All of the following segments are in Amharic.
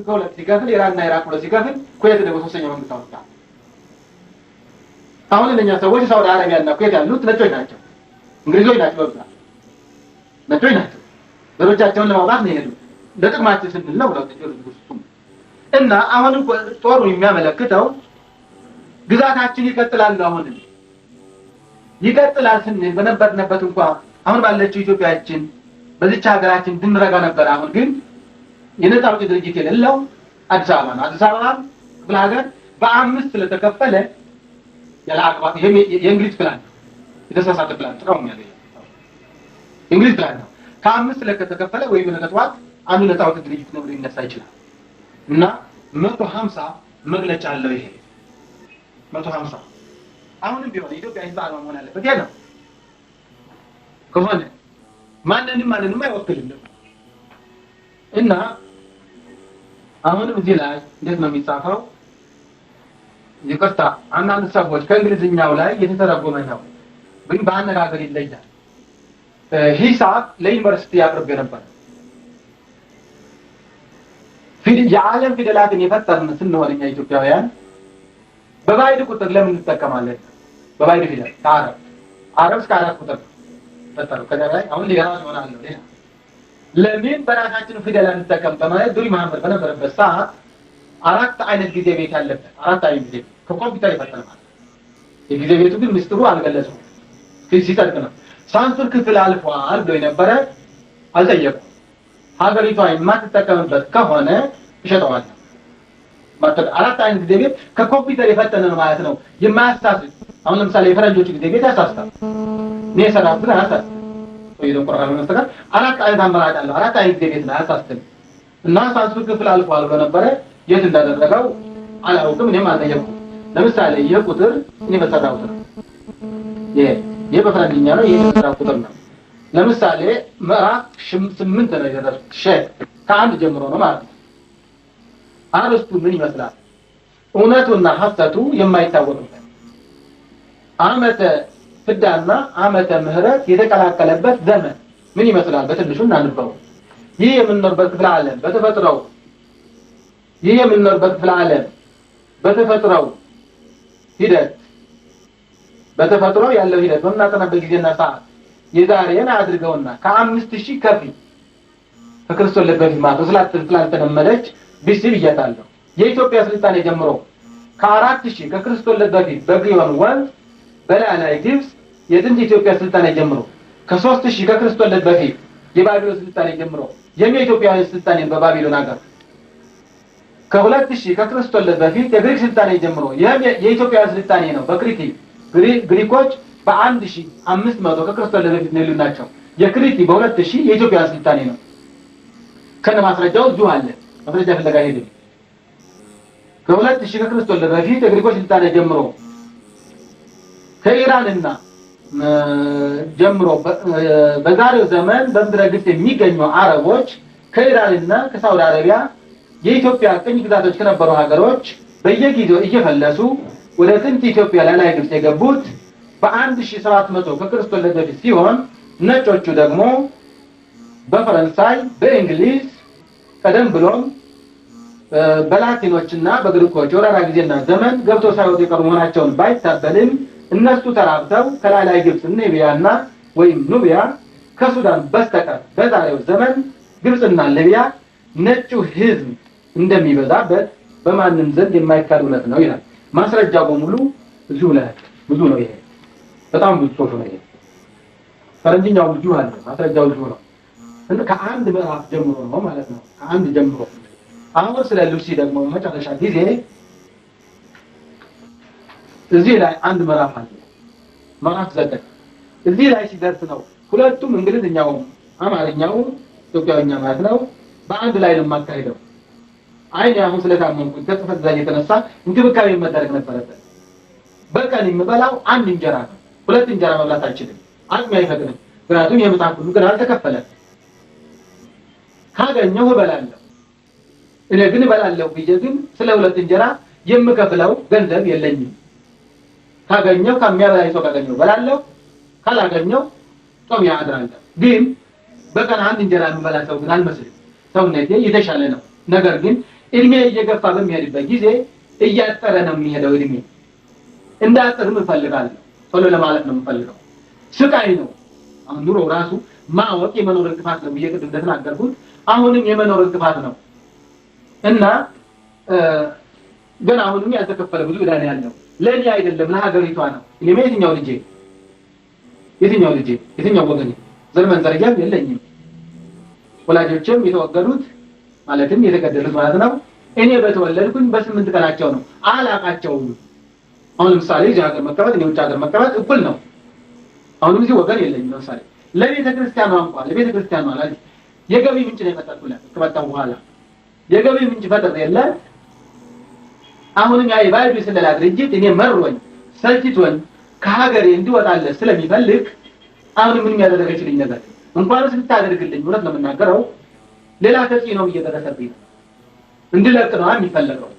ከሁለት ሲከፍል ኢራንና ኢራቅ ሁለት ሲከፍል ኩዌት ደግሞ ሶስተኛው መንግስት አወጣ። አሁን እነኛ ሰዎች ሳውዲ አረቢያና ኩዌት ያሉት ነጮች ናቸው፣ እንግሊዞች ናቸው፣ በብዛት ነጮች ናቸው። ዘሮቻቸውን ለማውጣት ነው የሄዱት። ለጥቅማችን ስንል ነው ብለው ተጀሩት። እና አሁንም ጦሩ የሚያመለክተው ግዛታችን ይቀጥላል። አሁንም ይቀጥላል ስንል በነበርንበት እንኳን አሁን ባለችው ኢትዮጵያችን በዚች ሀገራችን እንድንረጋ ነበር። አሁን ግን የነጻ አውጪ ድርጅት የሌለው አዲስ አበባ ነው። አዲስ አበባ ክፍለ ሀገር በአምስት ስለተከፈለ ያለ አግባብ የእንግሊዝ ፕላን የተሳሳተ ፕላን ነው የሚያገኘው። እንግሊዝ ፕላን ነው። ከአምስት ስለተከፈለ ወይም ለተጧት አንዱ ነጻ አውጪ ድርጅት ነው ሊነሳ ይችላል። እና 150 መግለጫ አለው። ይሄ 150 አሁንም ቢሆን ኢትዮጵያ ህዝብ አልማ መሆን አለበት። ያ ነው ከሆነ ማንንም አይወክልም። እና አሁንም እዚህ ላይ እንዴት ነው የሚጻፈው? ይቅርታ አንዳንድ ሰዎች ከእንግሊዝኛው ላይ የተተረጎመ ነው ግን በአነጋገር ይለያል። ሂሳብ ለዩኒቨርሲቲ ያቀርብ ነበር። የዓለም ፊደላትን የፈጠርን ስንሆን እኛ ኢትዮጵያውያን በባይድ ቁጥር ለምን እንጠቀማለን? በባይድ ፊደል ከአረብ እስከ 4 ቁጥር ፈጠረው። ከዛ ላይ አሁን ሊገራው ይሆናል ነው ለምን በራሳችን ፊደል እንጠቀም በማለት ዱሪ መሐመድ በነበረበት ሰዓት 4 አይነት ጊዜ ቤት ያለበት 4 አይነት ጊዜ ከኮምፒውተር የፈጠረ ማለት የጊዜ ቤቱ ግን ምስጢሩ አልገለጸም። ሲጠቅ ነው ሳንሱር ክፍል አልፏል ብሎ የነበረ አልጠየቁም። ሀገሪቷ የማትጠቀምበት ከሆነ ይሸጠዋል ማለት 4 አይነት ጊዜ ቤት ከኮምፒውተር የፈጠነ ነው ማለት ነው። የማያሳስት አሁን ለምሳሌ የፈረንጆች ጊዜ ቤት ያሳስታል። እኔ ሰራው ግን አያሳስት ወይ ደግሞ ቁርአን መስተካከል 4 አይነት አማራጭ አለው። 4 አይነት ጊዜ ቤት ነው ያሳስተን እና ሳንሱር ክፍል አልፏል ብሎ ነበረ። የት እንዳደረገው አላውቅም። እኔም አልጠየቅኩም። ለምሳሌ ይሄ ቁጥር እኔ በሰራው ቁጥር ይሄ በፈረንጅኛ ነው። ይሄ በሰራው ቁጥር ነው። ለምሳሌ ምዕራፍ 8 ነው የደረሱት ከአንድ ጀምሮ ነው ማለት ነው። አርስቱ ምን ይመስላል? እውነቱና ሐሰቱ የማይታወቅበት ዓመተ ፍዳና ዓመተ ምህረት የተቀላቀለበት ዘመን ምን ይመስላል? በትንሹ እናንበው። ይህ የምንኖርበት ክፍለ ዓለም በተፈጥሮው ሂደት በተፈጥሮ ያለው ሂደት በምናጠናበት ጊዜና ሰዓት የዛሬን አድርገውና ከ5000 ከፊት ከክርስቶስ ልደት በፊት ማለት ስላልተለመደች ቢሲ ብያታለሁ። የኢትዮጵያ ስልጣኔ ጀምሮ ከ4000 ከክርስቶስ ልደት በፊት በግዮን ወንዝ በላይ ግብጽ የጥንት ኢትዮጵያ ስልጣኔ ጀምሮ ከ3000 ከክርስቶስ ልደት በፊት የባቢሎን ስልጣኔ ጀምሮ የኢትዮጵያውያን ስልጣኔ በባቢሎን ሀገር ከ2000 ከክርስቶስ ልደት በፊት የግሪክ ስልጣኔ ጀምሮ የኢትዮጵያውያን ስልጣኔ ነው። በክሪቲ ግሪኮች በ1500 ከክርስቶስ ልደት በፊት ነው ናቸው። የክሪቲ በ2000 የኢትዮጵያውያን ስልጣኔ ነው። ከነ ማስረጃው እዚሁ አለ። ማስረጃ ፍለጋ ሄደ። ከ2000 ከክርስቶስ ልደት በፊት የግሪኮች ስልጣኔ ጀምሮ ከኢራንና ጀምሮ በዛሬው ዘመን በምድረ ግብጽ የሚገኙ አረቦች ከኢራንና ከሳውዲ አረቢያ የኢትዮጵያ ቅኝ ግዛቶች ከነበሩ ሀገሮች በየጊዜው እየፈለሱ ወደ ጥንት ኢትዮጵያ ላይ ግብጽ የገቡት በ1700 ከክርስቶስ ልደት በፊት ሲሆን ነጮቹ ደግሞ በፈረንሳይ በእንግሊዝ ቀደም ብሎም በላቲኖችና በግሪኮች ወራራ ጊዜና ዘመን ገብተው ሳይወጡ የቀሩ መሆናቸውን ባይታበልም እነሱ ተራብተው ከላይ ግብጽ ሊቢያና ወይም ኑቢያ ከሱዳን በስተቀር በዛሬው ዘመን ግብጽና ሊቢያ ነጩ ህዝብ እንደሚበዛበት በማንም ዘንድ የማይካድ እውነት ነው ይላል። ማስረጃው በሙሉ እዚሁ ላይ ብዙ ነው። ይሄ በጣም ብዙ ጽሑፍ ነው። ይሄ ፈረንጅኛው ብዙ አለ። ማስረጃው ብዙ ነው። እና ከአንድ ምዕራፍ ጀምሮ ነው ማለት ነው። ከአንድ ጀምሮ አሁን ስለ ሉሲ ደግሞ መጨረሻ ጊዜ እዚህ ላይ አንድ ምዕራፍ አለ። ምዕራፍ 9 እዚህ ላይ ሲደርስ ነው ሁለቱም እንግሊዝኛው አማርኛው ኢትዮጵያውኛ ማለት ነው በአንድ ላይ ነው የማካሄደው። አይኔ አሁን ስለታመምኩ ከጥፈት ላይ የተነሳ እንክብካቤ መደረግ ነበረበት። በቀን የምበላው አንድ እንጀራ ነው። ሁለት እንጀራ መብላት አልችልም። አቅሜ አይፈቅድም። ምክንያቱም የምጣፍ ሁሉ ግን አልተከፈለም። ካገኘው እበላለሁ። እኔ ግን እበላለሁ ብዬ ግን ስለ ሁለት እንጀራ የምከፍለው ገንዘብ የለኝም። ካገኘው ከሚያበላኝ ሰው ካገኘው እበላለሁ፣ ካላገኘው ጾም ያድራለሁ። ግን በቀን አንድ እንጀራ የምበላ ሰው ግን አልመስልም። ሰውነቴ የተሻለ ነው። ነገር ግን እድሜ እየገፋ በሚሄድበት ጊዜ እያጠረ ነው የሚሄደው። እድሜ እንዳጠርም እፈልጋለሁ ቶሎ ለማለት ነው የምፈልገው። ስቃይ ነው። አሁን ኑሮ ራሱ ማወቅ የመኖር እንቅፋት ነው ብዬ ቅድም እንደተናገርኩት አሁንም የመኖር እንቅፋት ነው እና ግን አሁንም ያልተከፈለ ብዙ ዕዳ ነው ያለው። ለኔ አይደለም ለሀገሪቷ ነው። እኔ የትኛው ወገኔ ዘር መንዘርያም የለኝም። ወላጆችም የተወገዱት ማለትም የተገደሉት ማለት ነው። እኔ በተወለድኩኝ በ8 ቀናቸው ነው። አላቃቸውም። አሁን ለምሳሌ እዚህ ሀገር መቀመጥ እኔ ውጭ ሀገር መቀመጥ እኩል ነው። አሁንም እዚህ ወገን የለኝም። ለምሳሌ ለቤተክርስቲያኗ እንኳን ለቤተክርስቲያኗ ላይ የገቢ ምንጭ ነው የፈጠርኩላት። ከመጣሁ በኋላ የገቢ ምንጭ ፈጥሬ የለ አሁንም ያ የባይብል ስለላ ድርጅት እኔ መሮኝ ሰልችቶኝ ከሀገሬ እንዲወጣለት ስለሚፈልግ አሁን ምንም ያደረገችልኝ ነገር እንኳንስ ልታደርግልኝ እውነት ነው የምናገረው ሌላ ተጽዕኖ እየደረሰብኝ ነው። እንድለቅ ነው የሚፈልገው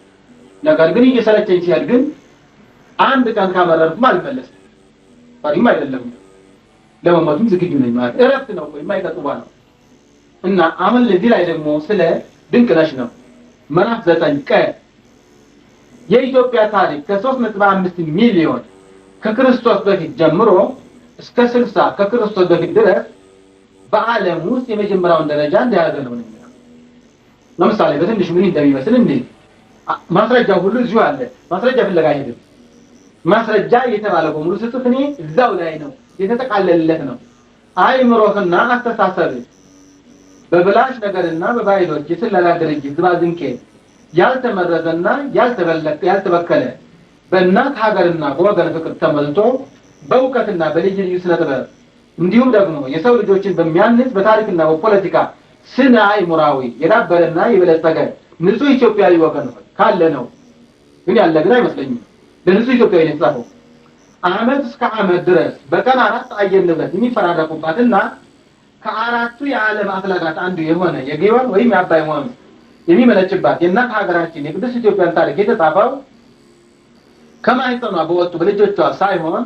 ነገር ግን እየሰለቸኝ ሲሄድ ግን አንድ ቀን ካመረርኩ አልመለስም። ፈሪም አይደለም ለመሞትም ዝግጁ ነኝ ማለት እረፍት ነው ወይ የማይቀጥዋ ነው። እና አሁን ለዚህ ላይ ደግሞ ስለ ድንቅነሽ ነው ምዕራፍ 9 ቀ የኢትዮጵያ ታሪክ ከ3.5 ሚሊዮን ከክርስቶስ በፊት ጀምሮ እስከ 60 ከክርስቶስ በፊት ድረስ በዓለም ውስጥ የመጀመሪያውን ደረጃ እንደያዘ ነው የሚለው። ለምሳሌ በትንሹ ምን እንደሚመስል እንዴ ማስረጃው ሁሉ እዚሁ አለ። ማስረጃ ፍለጋ አይሄድም። ማስረጃ የተባለው በሙሉ ስትፍኔ እዛው ላይ ነው የተጠቃለለለት ነው። አይምሮህና አስተሳሰብ በብላሽ ነገርና በባይሎች የስለላ ድርጅት ዝባዝንኬ ያልተመረዘና ያልተበከለ በእናት ሀገርና በወገን ፍቅር ተመልቶ በእውቀትና በልዩ ልዩ ስነ ጥበብ እንዲሁም ደግሞ የሰው ልጆችን በሚያንጽ በታሪክና በፖለቲካ ስነ አእምሯዊ የዳበረና የበለጸገ ንጹህ ኢትዮጵያዊ ወገን ካለ ነው። ግን ያለ ግን አይመስለኝም። ለንጹህ ኢትዮጵያዊ ነው የተጻፈው። ዓመት እስከ ዓመት ድረስ በቀን 4 አየር ንብረት የሚፈራረቁባትና ከአራቱ የዓለም አፍላጋት አንዱ የሆነ የግዮን ወይም የአባይ ወንዝ የሚመነጭባት የእናት ሀገራችን የቅድስት ኢትዮጵያን ታሪክ የተጻፈው ከማህፀኗ በወጡ በልጆቿ ሳይሆን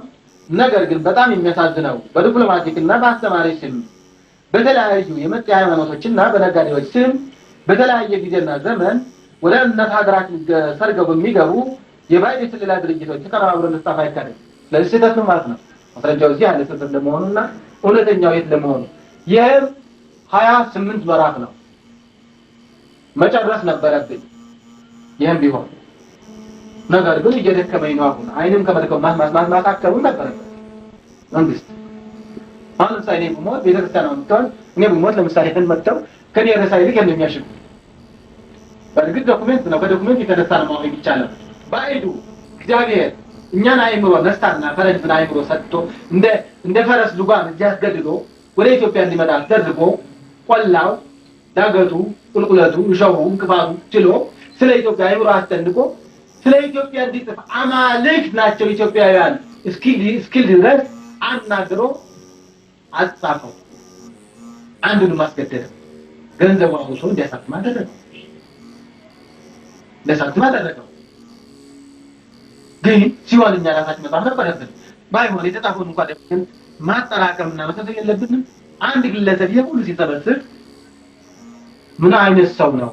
ነገር ግን በጣም የሚያሳዝነው በዲፕሎማቲክና በአስተማሪ ስም በተለያዩ የመጤ ሃይማኖቶችና በነጋዴዎች ስም በተለያየ ጊዜና ዘመን ወደ እናት ሀገራችን ሰርገው በሚገቡ የባዕድ የስለላ ድርጅቶች ተቀራብረው ለጣፋ አይካደም። ስለዚህ ስህተት ነው ማለት ነው። ማስረጃው እዚህ አለ ስህተት ለመሆኑና እውነተኛው የት ለመሆኑ ይህም 28 ምዕራፍ ነው። መጨረስ ነበረብኝ ይህም ቢሆን ነገር ግን እየደከመኝ ነው። አሁን አይንም ከመልከው ማሳከሩ ነበረበት መንግስት። አሁን ለምሳሌ እኔ ብሞት ቤተክርስቲያን ነው የምትሆን። እኔ ብሞት ለምሳሌ መጥተው ከኔ ርዕሰ ይልቅ የሚያሽጉ በእርግጥ ዶክመንት ነው። በዶክመንት የተነሳ ነው ማወቅ ይቻላል። ባይዱ እግዚአብሔር እኛን አይምሮ ነስታና ፈረጅን አይምሮ ሰጥቶ እንደ ፈረስ ሉጋን እያስገድዶ ወደ ኢትዮጵያ እንዲመጣ አድርጎ ቆላው ዳገቱ ቁልቁለቱ እሾሁ እንቅፋቱ ችሎ ስለ ኢትዮጵያ አይምሮ አስጠንቆ ስለ ኢትዮጵያ እንዲጽፍ አማልክት ናቸው ኢትዮጵያውያን እስኪል ድረስ አናግሮ አጻፈው። አንዱን ማስገደደ ገንዘብ አውጥቶ እንዲያሳትም አደረገው። ለሳትም አደረገው። ግን ሲሆን እኛ ራሳችን መጻፍ ነበረብን። ባይሆን የተጻፈውን እንኳን ደግሞ ማጠራቀምና መሰብሰብ የለብንም። አንድ ግለሰብ የሁሉ ሲሰበስብ ምን አይነት ሰው ነው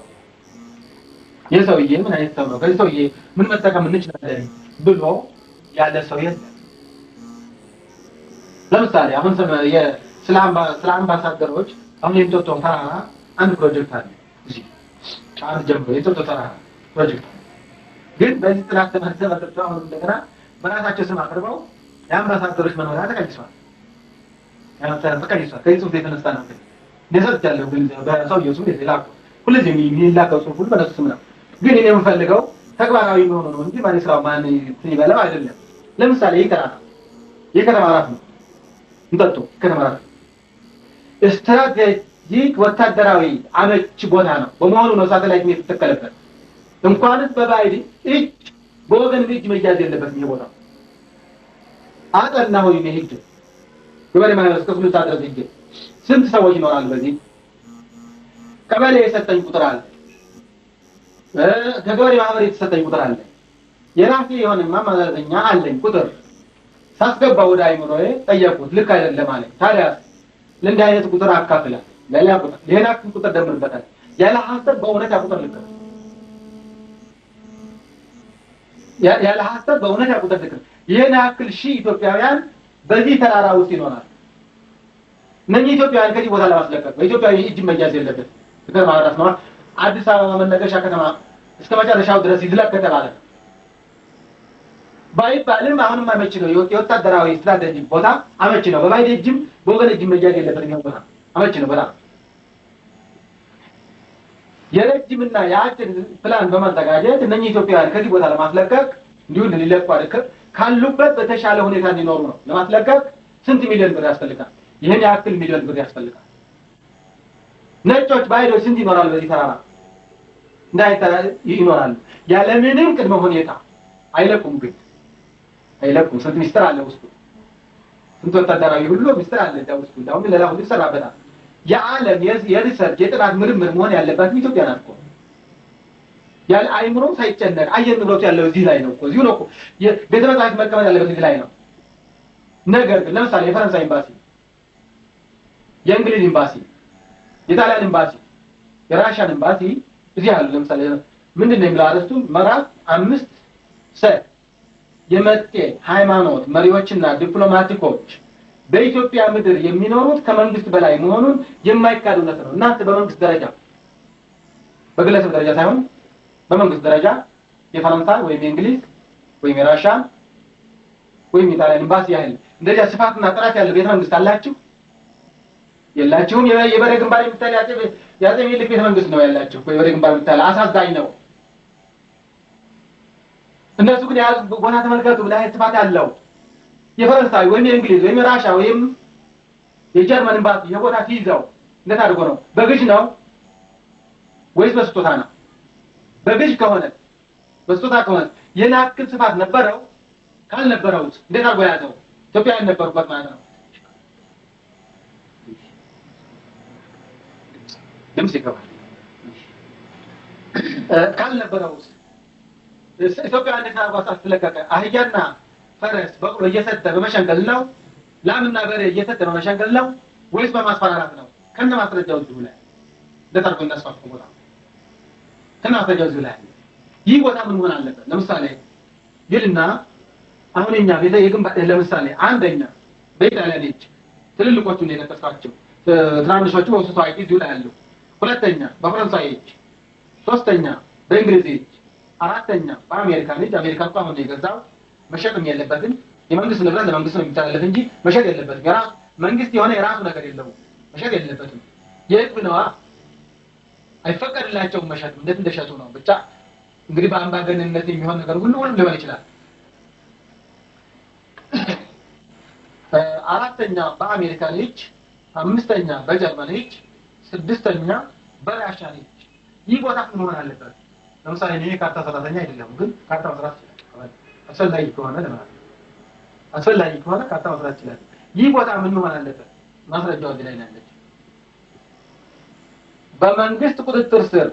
የሰውዬ ምን አይነት ሰው ነው ከዚህ ሰውዬ ምን መጠቀም እንችላለን ብሎ ያለ ሰው የለም። ለምሳሌ አሁን ስለ አምባሳደሮች አሁን የእንጦጦ ተራራ አንድ ፕሮጀክት አለ። እዚህ ጫን ጀምሮ የእንጦጦ ተራራ ፕሮጀክት ግን በዚህ ጥናት ተመርተው አሁን እንደገና በራሳቸው ስም አቅርበው የአምባሳደሮች መኖሪያ ተቀይሷል። ከዚህ ጽሑፍ የተነሳ ነው እንደሰጥ ያለው ግን በሰውየው ስም ይላል። ሁሉም የሚላከው ጽሑፍ ሁሉ በነሱ ስም ነው። ግን እኔ የምፈልገው ተግባራዊ መሆኑ ነው እንጂ ማን ይስራው ማን ይበላው አይደለም። ለምሳሌ የከተማ ራስ ነው እንጦጦ ከተማ ራስ ስትራቴጂክ ወታደራዊ አመች ቦታ ነው በመሆኑ ነው ሳተላይት የተተከለበት። እንኳንስ በባዕድ እጅ በወገን እጅ መያዝ የለበትም። ይሄ ቦታ አጠና ሆይ ነው ሄድ ገበሬ ማህበር እስከ ሁሉ ታድረስ ይገ ስንት ሰዎች ይኖራሉ። በዚህ ቀበሌ የሰጠኝ ቁጥር አለ። ከገበሬ ማህበር የተሰጠኝ ቁጥር አለ። የራሴ የሆነ ማማዛኛ አለኝ ቁጥር ሳስገባ ወደ አይምሮዬ ጠየቁት። ልክ አይደለም አለኝ። ታዲያ ለእንዲህ አይነት ቁጥር አካፍላ ለሌላ ቁጥር ደምርበታል። ያለ ሐሰት በእውነት ያ ቁጥር ልክ ነው። ያለ ሐሰት በእውነት ያቁጠር ትክክል ይሄን ያክል ሺህ ኢትዮጵያውያን በዚህ ተራራ ውስጥ ይኖራል። እነኚህ ኢትዮጵያውያን ከዚህ ቦታ ለማስለቀቅ በኢትዮጵያዊ እጅ መያዝ የለበት ከተማራስ ነው። አዲስ አበባ መነገሻ ከተማ እስከ መጨረሻው ድረስ ይዝለቅ ከተባለ ባይባልም አሁንም አመቺ ነው። የወታደራዊ ስትራቴጂ ቦታ አመቺ ነው። በባይድ እጅም በወገን እጅም መያዝ የለበት ነው ቦታ አመቺ ነው። በጣም የረጅምና የአጭር ፕላን በማዘጋጀት እነኚህ ኢትዮጵያውያን ከዚህ ቦታ ለማስለቀቅ እንዲሁም ሊለቁ አይደለም ካሉበት በተሻለ ሁኔታ እንዲኖሩ ነው ለማስለቀቅ ስንት ሚሊዮን ብር ያስፈልጋል? ይሄን ያክል ሚሊዮን ብር ያስፈልጋል። ነጮች ባይዶች ስንት ይኖራሉ? በዚህ ተራራ ይኖራሉ። ያለ ምንም ቅድመ ሁኔታ አይለቁም። ግን አይለቁም። ስንት ሚስጥር አለ ውስጡ። ስንት ወታደራዊ ሁሉ ሚስጥር አለ ውስጡ። እንዳውም ሌላ ሁሉ ይሰራበታል። የዓለም የሪሰርች የጥናት ምርምር መሆን ያለባት ኢትዮጵያ ናት እኮ። ያለ አይምሮ ሳይጨነቅ አየር ንብረቱ ያለው እዚህ ላይ ነው እኮ። እዚሁ ነው እኮ ቤተ መጻሕፍት መቀመጥ ያለበት እዚህ ላይ ነው። ነገር ግን ለምሳሌ የፈረንሳይ ኤምባሲ፣ የእንግሊዝ ኤምባሲ፣ የጣሊያን ኤምባሲ፣ የራሽያን ኤምባሲ እዚህ አሉ። ለምሳሌ ምንድነው የሚለው አርዕስቱ? ምዕራፍ 5 ሰ የመጤ ሃይማኖት መሪዎችና ዲፕሎማቲኮች በኢትዮጵያ ምድር የሚኖሩት ከመንግስት በላይ መሆኑን የማይካድ እውነት ነው። እናንተ በመንግስት ደረጃ በግለሰብ ደረጃ ሳይሆን በመንግስት ደረጃ የፈረንሳይ ወይም የእንግሊዝ ወይም የራሽያ ወይም የጣሊያን ኤምባሲ ያህል እንደዚያ ስፋትና ጥራት ያለው ቤተ መንግስት አላችሁ? የላችሁም። የበሬ ግንባር የምታል ያጼ ምኒልክ ቤተ መንግስት ነው ያላችሁ። የበሬ ግንባር የምታል አሳዛኝ ነው። እነሱ ግን ያዝ ቦታ ተመልከቱ። ላይ ስፋት ያለው የፈረንሳይ ወይም የእንግሊዝ ወይም የራሽያ ወይም የጀርመን ኤምባሲ የቦታ ሲይዘው እንዴት አድርጎ ነው? በግዥ ነው ወይስ በስጦታ ነው? በግዥ ከሆነ በስጦታ ከሆነ የናክል ስፋት ነበረው? ካልነበረውስ እንዴት አድርጎ ያዘው? ኢትዮጵያ ያልነበሩበት ማለት ነው። ድምጽ ይገባል። ካልነበረውስ ኢትዮጵያ እንዴት አድርጎ አስተለቀቀ? አህያና ፈረስ በቅሎ እየሰጠ በመሸንገል ነው? ላምና በሬ እየሰጠ በመሸንገል ነው ወይስ በማስፈራራት ነው? ከነ ማስረጃው እዚሁ ላይ እንዴት አድርጎ እናስፋፋ ቦታ ከነ ማስረጃው እዚሁ ላይ ይህ ቦታ ምን ሆነ አለበት? ለምሳሌ ይልና አሁን እኛ ቤተ የግንባታ ለምሳሌ አንደኛ በኢጣሊያ ልጅ ትልልቆቹ ነው የነጠፋቸው ትናንሾቹ ወስቶ አይቂ እዚሁ ላይ ያለው፣ ሁለተኛ በፈረንሳይ ልጅ፣ ሶስተኛ በእንግሊዝ ልጅ፣ አራተኛ በአሜሪካ ልጅ። አሜሪካ እንኳን ነው የገዛው መሸጥም የለበትም። የመንግስት ንብረት ለመንግስት ነው የሚተላለፍ እንጂ መሸጥ የለበትም። የራሱ መንግስት የሆነ የራሱ ነገር የለውም። መሸጥ የለበትም። የህዝብ ነዋ። አይፈቀድላቸውም መሸጥ። እንዴት እንደሸጡ ነው ብቻ እንግዲህ በአምባገነንነት የሚሆን ነገር ሁሉ ሊሆን ይችላል። አራተኛ በአሜሪካ ልጅ፣ አምስተኛ በጀርመን ልጅ፣ ስድስተኛ በራሽያ ልጅ። ይህ ቦታ ምን መሆን አለበት? ለምሳሌ እኔ ካርታ ሰራተኛ አይደለም፣ ግን ካርታ መስራት ይችላል። አስፈላጊ ከሆነ ለማለት አስፈላጊ ከሆነ ካርታ መስራት ይችላል። ይህ ቦታ ምን መሆን አለበት? ማስረጃው እዚህ ላይ ነው። በመንግስት ቁጥጥር ስር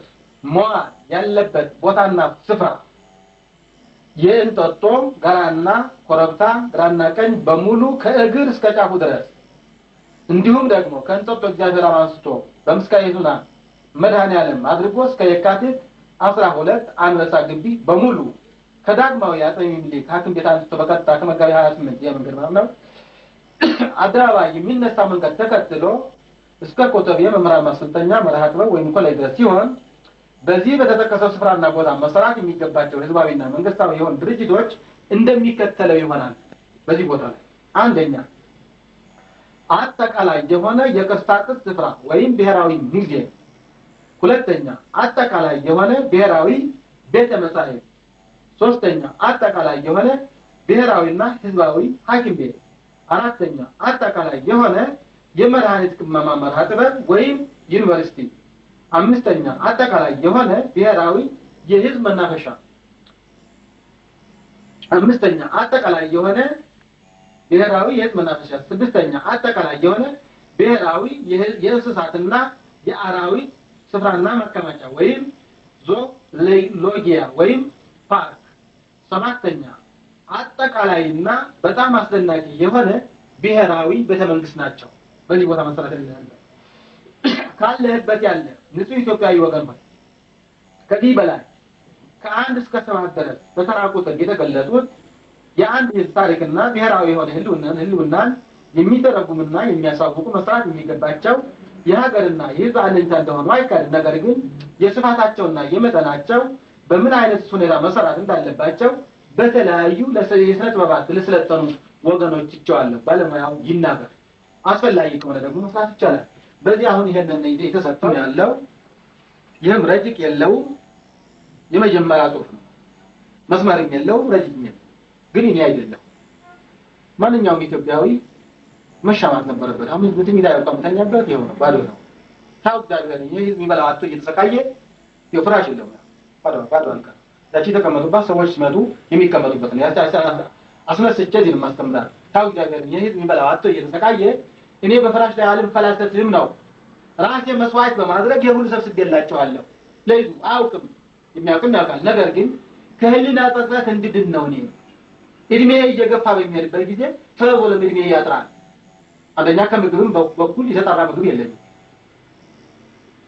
መዋል ያለበት ቦታና ስፍራ የእንጦጦ ጋራና ኮረብታ ግራና ቀኝ በሙሉ ከእግር እስከ ጫፉ ድረስ እንዲሁም ደግሞ ከእንጦጦ እግዚአብሔር አንስቶ በምስካየቱና መድኃኔዓለም አድርጎ እስከ የካቲት 12 አንበሳ ግቢ በሙሉ ከዳግማዊ አጼ ምኒልክ ሐኪም ቤት አንስቶ በቀጥታ ከመጋቢ 28 የመንገድ ማለት ነው አድራባይ የሚነሳ መንገድ ተከትሎ እስከ ኮተቤ የመምህራን ማሰልጠኛ መርሃ ግብር ወይም ኮሌጅ ድረስ ሲሆን በዚህ በተጠቀሰው ስፍራና ቦታ መሰራት የሚገባቸው ህዝባዊና መንግስታዊ የሆኑ ድርጅቶች እንደሚከተለው ይሆናል። በዚህ ቦታ ላይ አንደኛ አጠቃላይ የሆነ የቅርሳቅርስ ስፍራ ወይም ብሔራዊ ሙዚየም፣ ሁለተኛ አጠቃላይ የሆነ ብሔራዊ ቤተ መጻሕፍት፣ ሶስተኛ አጠቃላይ የሆነ ብሔራዊና ህዝባዊ ሐኪም ቤት፣ አራተኛ አጠቃላይ የሆነ የመድኃኒት ቅመማ መርሃ ግብር ወይም ዩኒቨርሲቲ፣ አምስተኛ አጠቃላይ የሆነ ብሔራዊ የህዝብ መናፈሻ፣ አምስተኛ አጠቃላይ የሆነ ብሔራዊ የህዝብ መናፈሻ፣ ስድስተኛ አጠቃላይ የሆነ ብሔራዊ የእንስሳትና የአራዊት ስፍራና መቀመጫ ወይም ዞሎጊያ ወይም ፓርክ፣ ሰባተኛ አጠቃላይና በጣም አስደናቂ የሆነ ብሔራዊ ቤተመንግስት ናቸው። በዚህ ቦታ መሰረት ያለ ካለህበት ያለ ንጹህ ኢትዮጵያዊ ወገን ሆይ ከዚህ በላይ ከ1 እስከ 7 ድረስ በተራ ቁጥር የተገለጹት የአንድ ህዝብ ታሪክና ብሔራዊ የሆነ ህልውናን የሚተረጉምና የሚያሳውቁ መስራት የሚገባቸው የሀገርና የህዝብ አለኝታ እንደሆኑ አይካድም። ነገር ግን የስፋታቸውና የመጠናቸው በምን አይነት ሁኔታ መሰራት እንዳለባቸው በተለያዩ የስነ ጥበባት ለሰለጠኑ ወገኖች ይቻላል ባለሙያው ይናገር። አስፈላጊ ከሆነ ደግሞ መስራት ይቻላል። በዚህ አሁን ይሄንን የተሰጠው ያለው ይህም ረጅቅ የለውም የመጀመሪያ ጽሑፍ ነው። መስመርም የለውም ረጅቅ ነው። ግን እኔ አይደለም ማንኛውም ኢትዮጵያዊ መሻማት ነበረበት። አሁን በትሚዳ ያወጣው ተኛበት ይሆነ ባዶ ነው። ታው ዳግረ ይሄ የሚበላው አጥቶ እየተሰቃየ የፍራሽ የለም ባዶ አንካ ታቺ ተቀመጡባት ሰዎች ሲመጡ የሚቀመጡበት ነው። ያስታሳ አስመስቼ እዚህ ማስተምራር ታው ዳግረ ይሄ የሚበላው አጥቶ እየተሰቃየ እኔ በፍራሽ ላይ አልም ፈላሰትም ነው ራሴ መስዋዕት በማድረግ የሁሉ ሰብስቤላቸዋለሁ። ለይዙ አውቅም የሚያውቅም ያውቃል። ነገር ግን ከህሊና ጸጸት እንድድን ነው። እኔ እድሜ እየገፋ በሚሄድበት ጊዜ ተወው ለእድሜ ያጥራል። አንደኛ ከምግብም በኩል የተጣራ ምግብ የለኝም።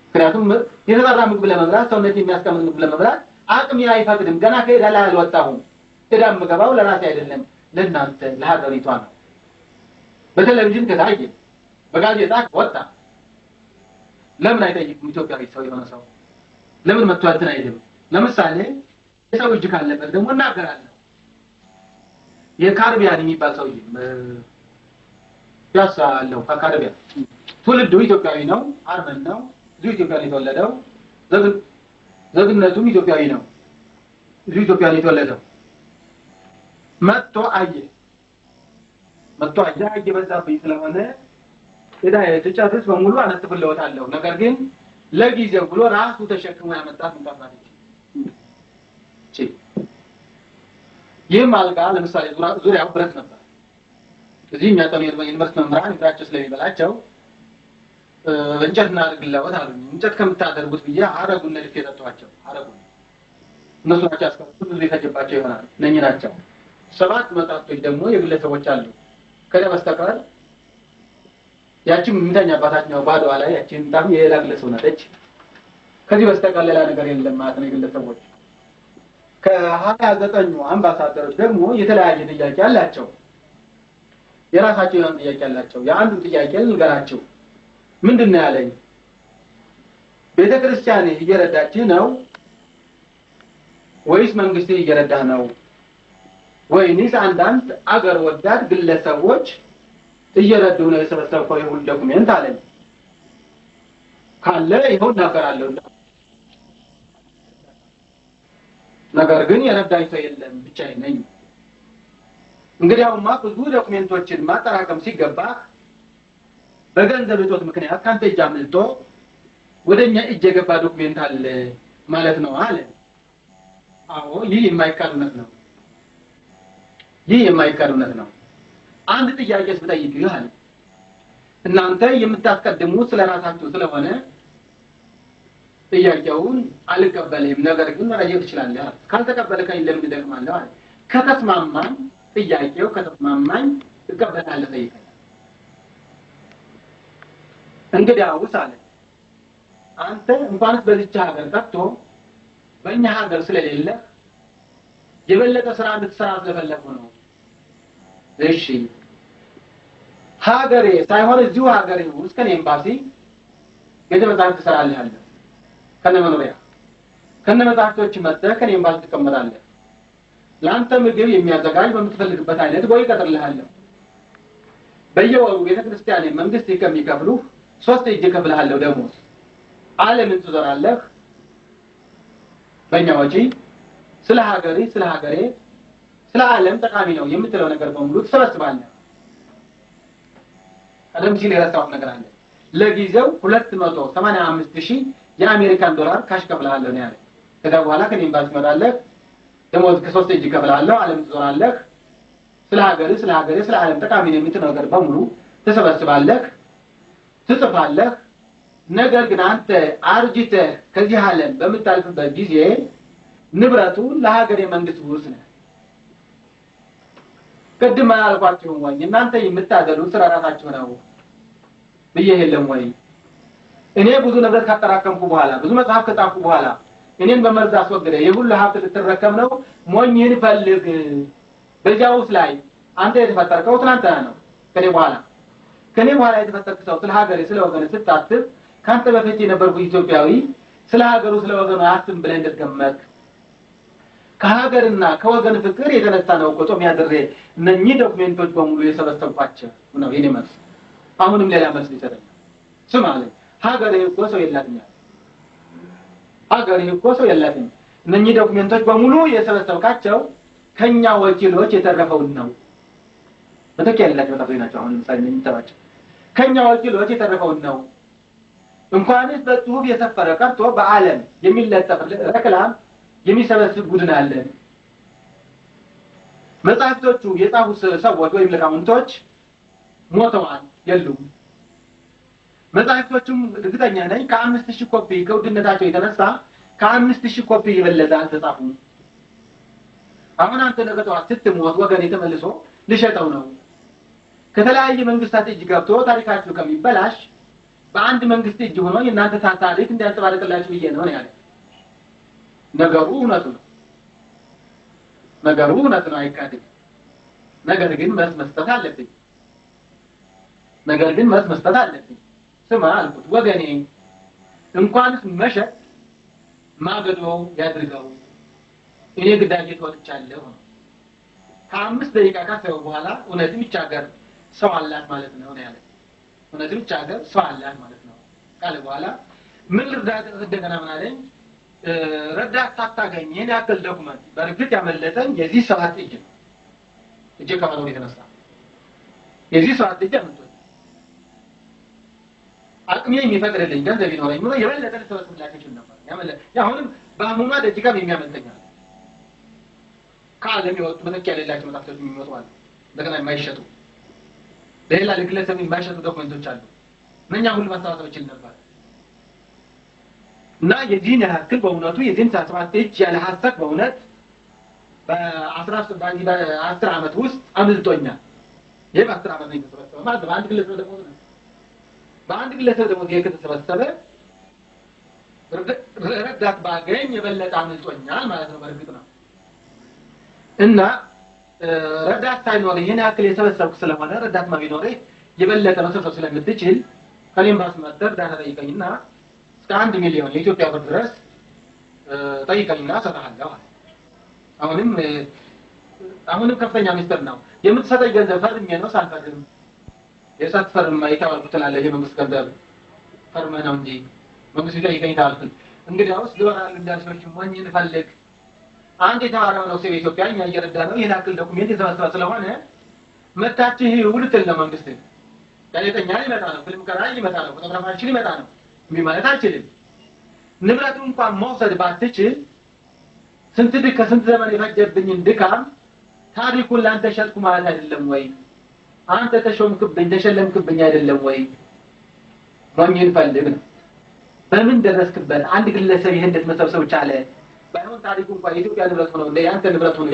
ምክንያቱም የተጣራ ምግብ ለመብላት ሰውነት የሚያስቀምጥ ምግብ ለመብላት አቅም አይፈቅድም። ገና ከሄዳላ አልወጣሁም። እዳም ገባው ለራሴ አይደለም ለእናንተ ለሀገሪቷ ነው። በቴሌቪዥን ከታየ በጋዜጣ ወጣ ለምን አይጠይቅም? ኢትዮጵያዊ ሰው የሆነ ሰው ለምን መጥቷትን አይደለም? ለምሳሌ የሰው እጅ ካለበት ደግሞ እናገራለሁ። የካርቢያን የሚባል ሰው ያሳለው ካርቢያን ትውልዱ ኢትዮጵያዊ ነው፣ አርመን ነው፣ እዚሁ ኢትዮጵያ ነው የተወለደው። ዜግነቱም ኢትዮጵያዊ ነው፣ እዚሁ ኢትዮጵያ ነው የተወለደው። መጥቶ አየ በዛብኝ ስለሆነ እዳ የተጫፈስ በሙሉ አነጥፍለውታለሁ። ነገር ግን ለጊዜው ብሎ ራሱ ተሸክሞ ያመጣት እንጣፋት ይህም አልጋ ለምሳሌ ዙሪያው ብረት ነበር። እዚህ የሚያጠኑ ዩኒቨርሲቲ መምህራን እንግራቸው ስለሚበላቸው እንጨት እናድርግለውት አሉኝ። እንጨት ከምታደርጉት ብዬ አረጉን ነድፌ የሰጠኋቸው አረጉን እነሱ ናቸው ያስቀምጡት። ብዙ የተጀባቸው ይሆናል እነኚህ ናቸው። 7 መጣቶች ደግሞ የግለሰቦች አሉ። ከዚያ በስተቀር ያቺም የምተኛባታቸው ባዶዋ ላይ ያቺን ታም የሌላ ግለሰብ ነች። ከዚህ በስተቀር ሌላ ነገር የለም ማለት ነው። ግለሰቦች ከ29 አምባሳደሮች ደግሞ የተለያየ ጥያቄ አላቸው። የራሳቸው የሆነ ጥያቄ አላቸው። የአንዱን ጥያቄ ልንገራችሁ። ምንድነው ያለኝ? ቤተክርስቲያን እየረዳች ነው ወይስ መንግስት እየረዳ ነው? ወይንስ አንዳንድ አገር ወዳድ ግለሰቦች እየረዱ ነው የሰበሰብከው የሁሉ ዶክመንት አለኝ። ካለ ይሁን እናገራለሁ። ነገር ግን የረዳኝ ሰው የለም ብቻዬን ነኝ። እንግዲህ አሁንማ ብዙ ዶክመንቶችን ማጠራቀም ሲገባ በገንዘብ እጦት ምክንያት ካንተ እጅ አምልጦ ወደኛ እጅ የገባ ዶክመንት አለ ማለት ነው አለ። አዎ ይህ የማይካድ እውነት ነው። ይህ የማይካድ እውነት ነው። አንድ ጥያቄስ ብጠይቅ ይላል እናንተ የምታስቀድሙት ስለራሳችሁ ስለሆነ ጥያቄውን አልቀበልም። ነገር ግን መረጃው ትችላለህ። ካልተቀበልከኝ ለምን ደክማለህ አለ። ከተስማማን ጥያቄው ከተስማማኝ እቀበላለሁ ጠይቀኝ። እንግዲያውስ አለ አንተ እንኳንስ በዚች ሀገር ቀርቶ በእኛ ሀገር ስለሌለ የበለጠ ስራ እንድትሰራ ስለፈለኩ ነው። እሺ ሀገሬ ሳይሆን እዚሁ ሀገሬ ውስጥ ከኔ ኤምባሲ የተመጣጣኝ ትሰራለህ አለ። ከነመኖሪያ ከነመጣጣቶች መጥተህ ከኔ ኤምባሲ ትቀመጣለህ። ለአንተ ምግብ የሚያዘጋጅ በምትፈልግበት አይነት ወይ ቀጥርልሃለሁ። በየወሩ ቤተክርስቲያን መንግስት ከሚከፍሉ 3 እጅ ከፍልሃለሁ ደሞዝ። ዓለምን ትዞራለህ በእኛ ወጪ ስለ ሀገሬ ስለ ዓለም ጠቃሚ ነው የምትለው ነገር በሙሉ ትሰበስባለህ። ቀደም ሲል የረሳሁት ነገር አለ። ለጊዜው 285,000 የአሜሪካን ዶላር ካሽ ከፍልሃለሁ ነው ያለው። ከዛ በኋላ ከኔ ኤምባሲ ትመጣለህ ደሞዝ ከ3 እጅ ከፍልሃለሁ። ዓለም ትዞራለህ ስለ ሀገሬ ስለ ዓለም ጠቃሚ ነው የምትለው ነገር በሙሉ ተሰበስባለህ ትጽፋለህ። ነገር ግን አንተ አርጅተህ ከዚህ ዓለም በመታልፍበት ጊዜ ንብረቱ ለሀገር የመንግስት ውርስ ነው። ቅድም አላልኳችሁም ወይ እናንተ የምታደሉት ስራ ራሳችሁ ነው ብዬ የለም ወይ? እኔ ብዙ ነገር ካጠራቀምኩ በኋላ ብዙ መጽሐፍ ከጻፍኩ በኋላ እኔን በመርዝ አስወግደ የሁሉ ሀብት ልትረከም ነው ሞኝህን ፈልግ በጃውስ ላይ አንተ የተፈጠርከው ትናንትና ነው ከኔ በኋላ የተፈጠርክ ሰው ስለ ሀገሬ ስለ ወገኔ ስታስብ ካንተ በፊት የነበርኩ ኢትዮጵያዊ ስለ ሀገሩ ስለ ወገኑ አስብ ብለህ እንደተገመትክ ከሀገርና ከወገን ፍቅር የተነሳ ነው ቆጦም ያደረ እነኚህ ዶክመንቶች በሙሉ የሰበሰብኳቸው ነው የኔ መልስ አሁንም ሌላ መልስ ሊሰጠኝ ስማለ ሀገሬ እኮ ሰው የላትም እነኚህ ዶክመንቶች በሙሉ የሰበሰብካቸው ከኛ ወኪሎች የተረፈውን ነው በተከያለላቸው ታፈይናቸው አሁን ምሳሌ እንተባቸው ከኛ ወኪሎች የተረፈውን ነው እንኳንስ በጽሁፍ የሰፈረ ቀርቶ በአለም የሚለጠፍ ረክላም የሚሰበስብ ቡድን አለ መጻሕፍቶቹ የጻፉ ሰዎች ወይም ሊቃውንቶች ሞተዋል የሉም መጻሕፍቶቹም እርግጠኛ ነኝ ከ5000 ኮፒ ከውድነታቸው የተነሳ ከ5000 ኮፒ የበለጠ አልተጻፉም አሁን አንተ ነገጣው ስትሞት ወገን የተመልሶ ልሸጠው ነው ከተለያየ መንግስታት እጅ ገብቶ ታሪካቸው ከሚበላሽ በአንድ መንግስት እጅ ሆኖ የናንተ ታሪክ እንዲያንጸባርቅላችሁ ብዬ ነው ያለ ነገሩ እውነት ነው አይካድም ነገር ግን መስጠት አለብኝ ስማ አልኩት ወገኔ እንኳንስ መሸጥ ማገዶ ያድርገው እኔ ግዳጅ ተወጥቻለሁ ከ5 ደቂቃ ካሰበው በኋላ እውነትም ይቻገር ሰው አላት ማለት ነው ያለ እውነትም ይቻገር ሰው አላት ማለት ነው ካለ በኋላ ምን ልርዳት እንደገና ምን አለኝ ረዳት ታታገኝ የኔ አከል ዶክመንት በርግጥ ያመለጠኝ የዚህ ሰዓት እጅ ከማለት የተነሳ የዚህ ሰዓት ነው አቅሜ የሚፈቅድልኝ ገንዘብ ይኖረኝ ነው የበለጠ ተወስላችሁ ነበር ያሁንም በአሁኑ ደቂቃ የሚያመልጠኛል ካለም ይወጡ በተክ ያለላችሁ መጣፍቶች የሚወጡ አሉ እንደገና የማይሸጡ ሌላ ለግለሰብ የማይሸጡ ዶክመንቶች አሉ እኛ ሁሉ ማስተዋወቅ ይችላል ነበር እና የዲን ያክል በእውነቱ የዲን ሳስራት እጅ ያለ ሐሰት በእውነት በ10 ዓመት ውስጥ አምልጦኛል ይሄ በ10 ዓመት ነው የተሰበሰበው ማለት በአንድ ግለሰብ ደግሞ የተሰበሰበ ረዳት ባገኝ የበለጠ አምልጦኛል ማለት ነው በርግጥ ነው እና ረዳት ሳይኖር ይሄን ያክል የሰበሰብኩ ስለሆነ ረዳት ማቢኖር የበለጠ መሰብሰብ ስለምትችል ከሌም ባስመጣር ዳታ ጠይቀኝና እስከ 1 ሚሊዮን የኢትዮጵያ ብር ድረስ ጠይቀኝና ሰጣለሁ አሁንም ከፍተኛ ሚስጥር ነው የምትሰጠኝ ገንዘብ ፈርሜ ነው ሳልፈርም የሰጥ ፈርም አይታወቁ ትላለህ የመንግስት ገንዘብ ፈርመ ነው እንጂ መንግስት ይጠይቀኝ ታልኩ እንግዲያውስ ዶላር እንዳልሽሽ ማንኝን ፈልግ አንድ የተማረው ነው ሲቪ ኢትዮጵያኛ እየረዳ ነው ይሄን አክል ዶክመንት የተሰበሰበ ስለሆነ መታችሁ ሁሉትን ለመንግስት ጋዜጠኛ ሊመጣ ነው ፊልም ቀራጭ ሊመጣ ነው ፎቶግራፈር ሊመጣ ነው ማለት አይችልም ንብረቱ እንኳን መውሰድ ባትችል ከስንት ዘመን የፈጀብኝ ድካም ታሪኩን ላንተ ሸጥኩ ማለት አይደለም ወይ አንተ ተሸለምክብኝ አይደለም ወይ ማንኝን ፈልግ ነው በምን ደረስክበት አንድ ግለሰብ ይሄን እንደተመሰብሰብ ቻለ ባይሆን ታሪኩ እንኳን የኢትዮጵያ ንብረት ሆኖ ያንተ ንብረት ሆኖ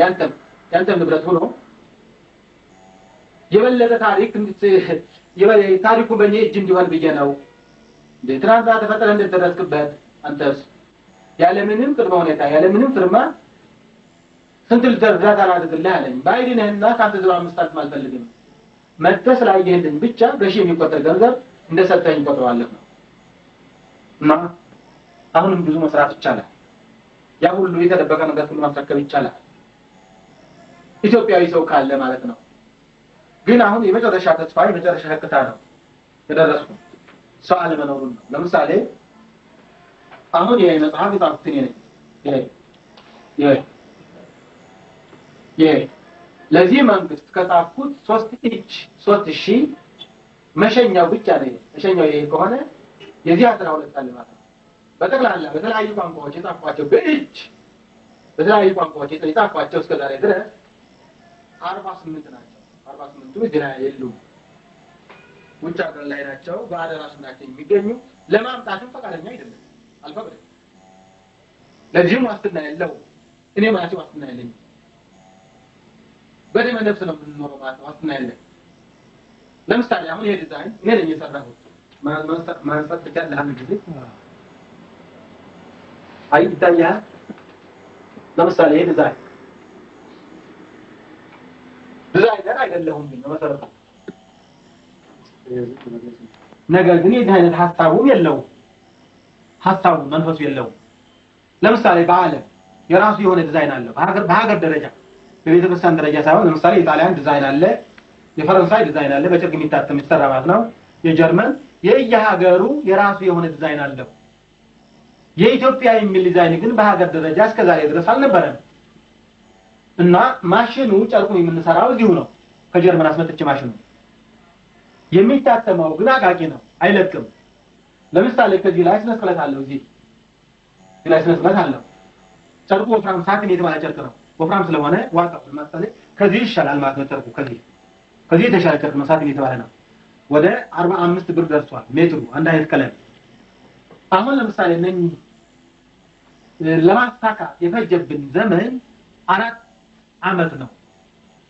ያንተ ንብረት ሆኖ የበለጠ ታሪኩ በእኔ እጅ እንዲሆን ብዬ ነው ለትራንዛ ተፈጠረ እንደደረስክበት አንተስ ያለምንም ቅድመ ሁኔታ ያለምንም ፍርማ ስንት ልትረዳት አላደርግልህ አለኝ ባይድነህና ካንተ ዝራ መስጣት ማልፈልግም መተስ ላይ ይሄንን ብቻ በሺ የሚቆጠር ገንዘብ እንደሰጠኝ ቆጥረዋለሁ ነው እና አሁንም ብዙ መስራት ይቻላል ያ ሁሉ የተደበቀ ነገር ሁሉ ማስተካከል ይቻላል ኢትዮጵያዊ ሰው ካለ ማለት ነው ግን አሁን የመጨረሻ ተስፋ የመጨረሻ ህቅታ ነው የደረስኩ ሰው አለመኖሩን ነው ለምሳሌ አሁን የመጽሐፍ የጻፍኩት ነኝ ለዚህ መንግስት ከጻፍኩት 3000 መሸኛው ብቻ ነው መሸኛው ይሄ ከሆነ የዚህ 12 አለ ማለት ነው በተግላላ በተለያዩ ቋንቋዎች የጻፍኳቸው በተለያዩ ቋንቋዎች የጻፍኳቸው እስከ ዛሬ ድረስ 48 ናቸው 48ቱ ግራ የሉም ውጭ ሀገር ላይ ናቸው በአደራ ስናቸው የሚገኙ ለማምጣትም ፈቃደኛ አይደለም አልፈቀደም ለዚህም ዋስትና የለው እኔ ማለት ዋስትና የለኝ በደመ ነፍስ ነው የምንኖረው ማለት ዋስትና የለም ለምሳሌ አሁን ይሄ ዲዛይን እኔ ነኝ የሰራሁት ማንሳት ብቻ ለአንድ ጊዜ ይታያል። ለምሳሌ ይሄ ዲዛይነር አይደለሁም በመሰረቱ ነገር ግን የዚህ አይነት ሐሳቡም የለውም ሐሳቡ መንፈሱ የለውም። ለምሳሌ በዓለም የራሱ የሆነ ዲዛይን አለው በሀገር ደረጃ በቤተክርስቲያን ደረጃ ሳይሆን ለምሳሌ የጣሊያን ዲዛይን አለ፣ የፈረንሳይ ዲዛይን አለ፣ በጨርቅ የሚታተም የሚሰራ ማለት ነው። የጀርመን የየሀገሩ የራሱ የሆነ ዲዛይን አለው። የኢትዮጵያ የሚል ዲዛይን ግን በሀገር ደረጃ እስከዛሬ ድረስ አልነበረም እና ማሽኑ ጨርቁን የምንሰራው እዚሁ ነው። ከጀርመን አስመጥቼ ማሽኑ የሚታተመው ግን አቃቂ ነው፣ አይለቅም። ለምሳሌ ከዚህ ላይ ስነስቀለት አለው እዚህ ላይ ስነስቀለት አለው። ጨርቁ ወፍራም ሳጥን የተባለ ጨርቅ ነው። ወፍራም ስለሆነ ዋጋው ለምሳሌ ከዚህ ይሻላል ማለት ነው። ጨርቁ ከዚህ የተሻለ ጨርቅ ነው። ሳጥን የተባለ ነው። ወደ 45 ብር ደርሷል ሜትሩ አንድ አይነት ቀለም። አሁን ለምሳሌ እነኚህ ለማስተካከል የፈጀብን ዘመን 4 አመት ነው።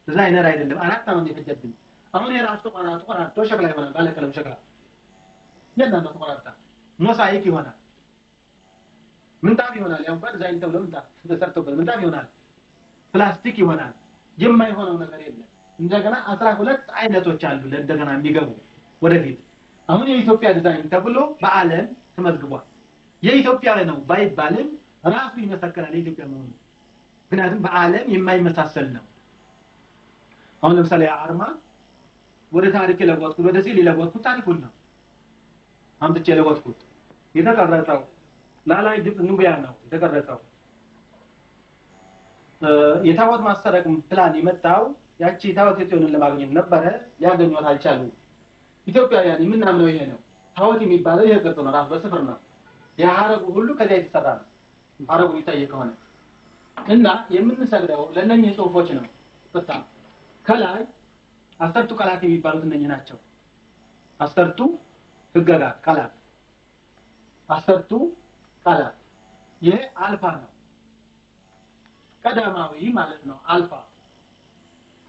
ዲዛይነር አይደለም 4 አመት የፈጀብን። አሁን የራሱ ቆራርጦ ሸክላ ይሆናል፣ ባለቀለም ሸክላ የናና ቆራርጣ ሞሳይክ ይሆናል፣ ምንጣፍ ይሆናል። ያው እንኳን ዲዛይን ተብሎ ምንጣፍ ተሰርቶበት ምንጣፍ ይሆናል፣ ፕላስቲክ ይሆናል። የማይሆነው ነገር የለም። እንደገና 12 አይነቶች አሉ ለእንደገና የሚገቡ ወደፊት። አሁን የኢትዮጵያ ዲዛይን ተብሎ በዓለም ተመዝግቧል። የኢትዮጵያ ነው ባይባልም ራሱ ይመሰክራል የኢትዮጵያ መሆኑ። ምክንያቱም በዓለም የማይመሳሰል ነው። አሁን ለምሳሌ አርማ ወደ ታሪክ ለወጥኩት ወደ ሲል ለወጥኩት ታሪኩን ነው አምጥቼ ለወጥኩት። የተቀረጸው ላላይ ኑቢያ ነው የተቀረጸው። የታወት ማሰረቅ ፕላን የመጣው ያቺ ታወት ጽዮንን ለማግኘት ነበረ። ያገኙት አልቻሉ። ኢትዮጵያውያን የምናምነው ይሄ ነው። ታወት የሚባለው ይሄ ቅርጽ ነው፣ ራሱ በስፍር ነው። የሐረጉ ሁሉ ከዚያ የተሰራ ነው። ሐረጉ ይታየ ከሆነ እና የምንሰግደው ለእነኚህ ጽሁፎች ነው። በጣም ከላይ 10ቱ ቃላት የሚባሉት እነኚህ ናቸው። 10ቱ ህገጋት ቃላት፣ 10ቱ ቃላት። ይሄ አልፋ ነው፣ ቀዳማዊ ማለት ነው አልፋ።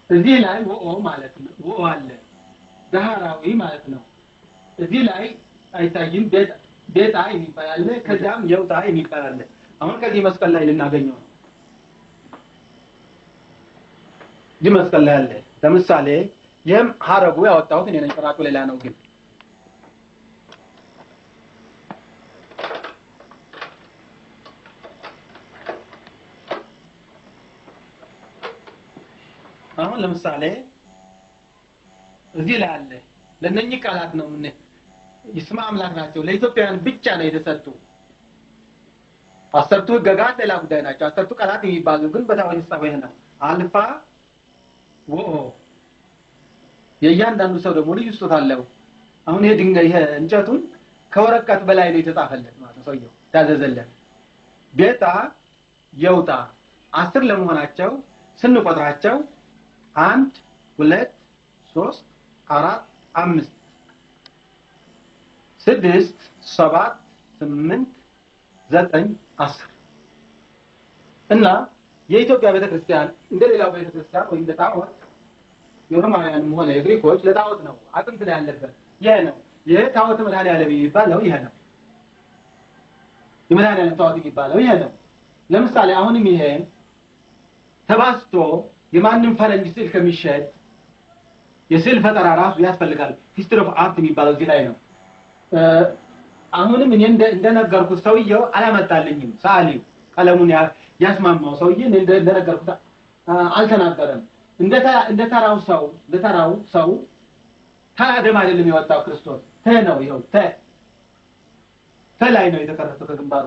እዚህ ላይ ወኦ ማለት ነው፣ ወኦ አለ። ዳህራዊ ማለት ነው። እዚህ ላይ አይታይም፣ ቤታ የሚባል አለ፣ ከዛም የውታ የሚባል አለ። አሁን ከዚህ መስቀል ላይ ልናገኘው ነው። እዚህ መስቀል ላይ አለ። ለምሳሌ ይህም ሐረጉ ያወጣሁት እኔ ነኝ፣ ጥራቱ ሌላ ነው ግን አሁን ለምሳሌ እዚህ ላይ አለ። ለነኚህ ቃላት ነው ምን ይስማ አምላክ ናቸው። ለኢትዮጵያውያን ብቻ ነው የተሰጡ። 10ቱ ህገጋት ሌላ ጉዳይ ናቸው። 10ቱ ቃላት የሚባሉ ግን በታወት የተጻፈ ነው። አልፋ ወኦ። የእያንዳንዱ ሰው ደግሞ ልዩ ስጦታ አለው። አሁን ይሄ ድንጋይ ይሄ እንጨቱን ከወረቀት በላይ ነው የተጻፈለት ማለት ነው። ሰውየው ታዘዘለት። ቤታ የውጣ 10 ለመሆናቸው ስንቆጥራቸው 1 2 3 4 5 6 7 8 9 10 እና የኢትዮጵያ ቤተክርስቲያን እንደሌላው ቤተክርስቲያን ወይ እንደታወት የሮማውያንም ሆነ የግሪኮች ለታወት ነው አጥንት ላይ ያለበት ይሄ ነው። ይሄ ታወት መድኃኒዓለም የሚባለው ይሄ ነው። የመድኃኒዓለም ታወት የሚባለው ይሄ ነው። ለምሳሌ አሁንም ይሄ ተባስቶ የማንም ፈረንጅ ስዕል ከሚሸጥ የስዕል ፈጠራ ራሱ ያስፈልጋል። ሂስትሪ ኦፍ አርት የሚባለው እዚህ ላይ ነው። አሁንም እኔ እንደነገርኩት ሰውየው አላመጣልኝም። ሰዓሊው ቀለሙን ያስማማው ሰውዬ እንደነገርኩት አልተናገረም። እንደተራው ሰው ታደም አይደለም የወጣው ክርስቶስ ነው። ይሄው ላይ ነው የተቀረጸው ከግንባሩ።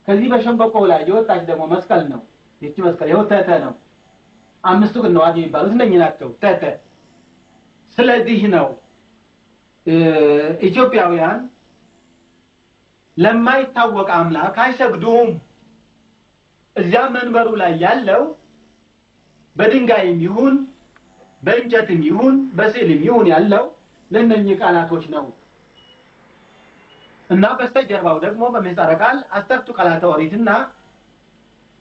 ከዚህ በሸንበቆ ላይ የወጣች ደግሞ መስቀል ነው። ይህች መስቀል ይሄው ነው። 5ቱ ግን ነው የሚባሉት እነኚህ ናቸው። ስለዚህ ነው ኢትዮጵያውያን ለማይታወቅ አምላክ አይሰግዱም። እዚያ መንበሩ ላይ ያለው በድንጋይም ይሁን በእንጨትም ይሁን በስዕልም ይሁን ያለው ለእነኚህ ቃላቶች ነው እና በስተጀርባው ደግሞ በምህጻረ ቃል 10ቱ ቃላተ ኦሪትና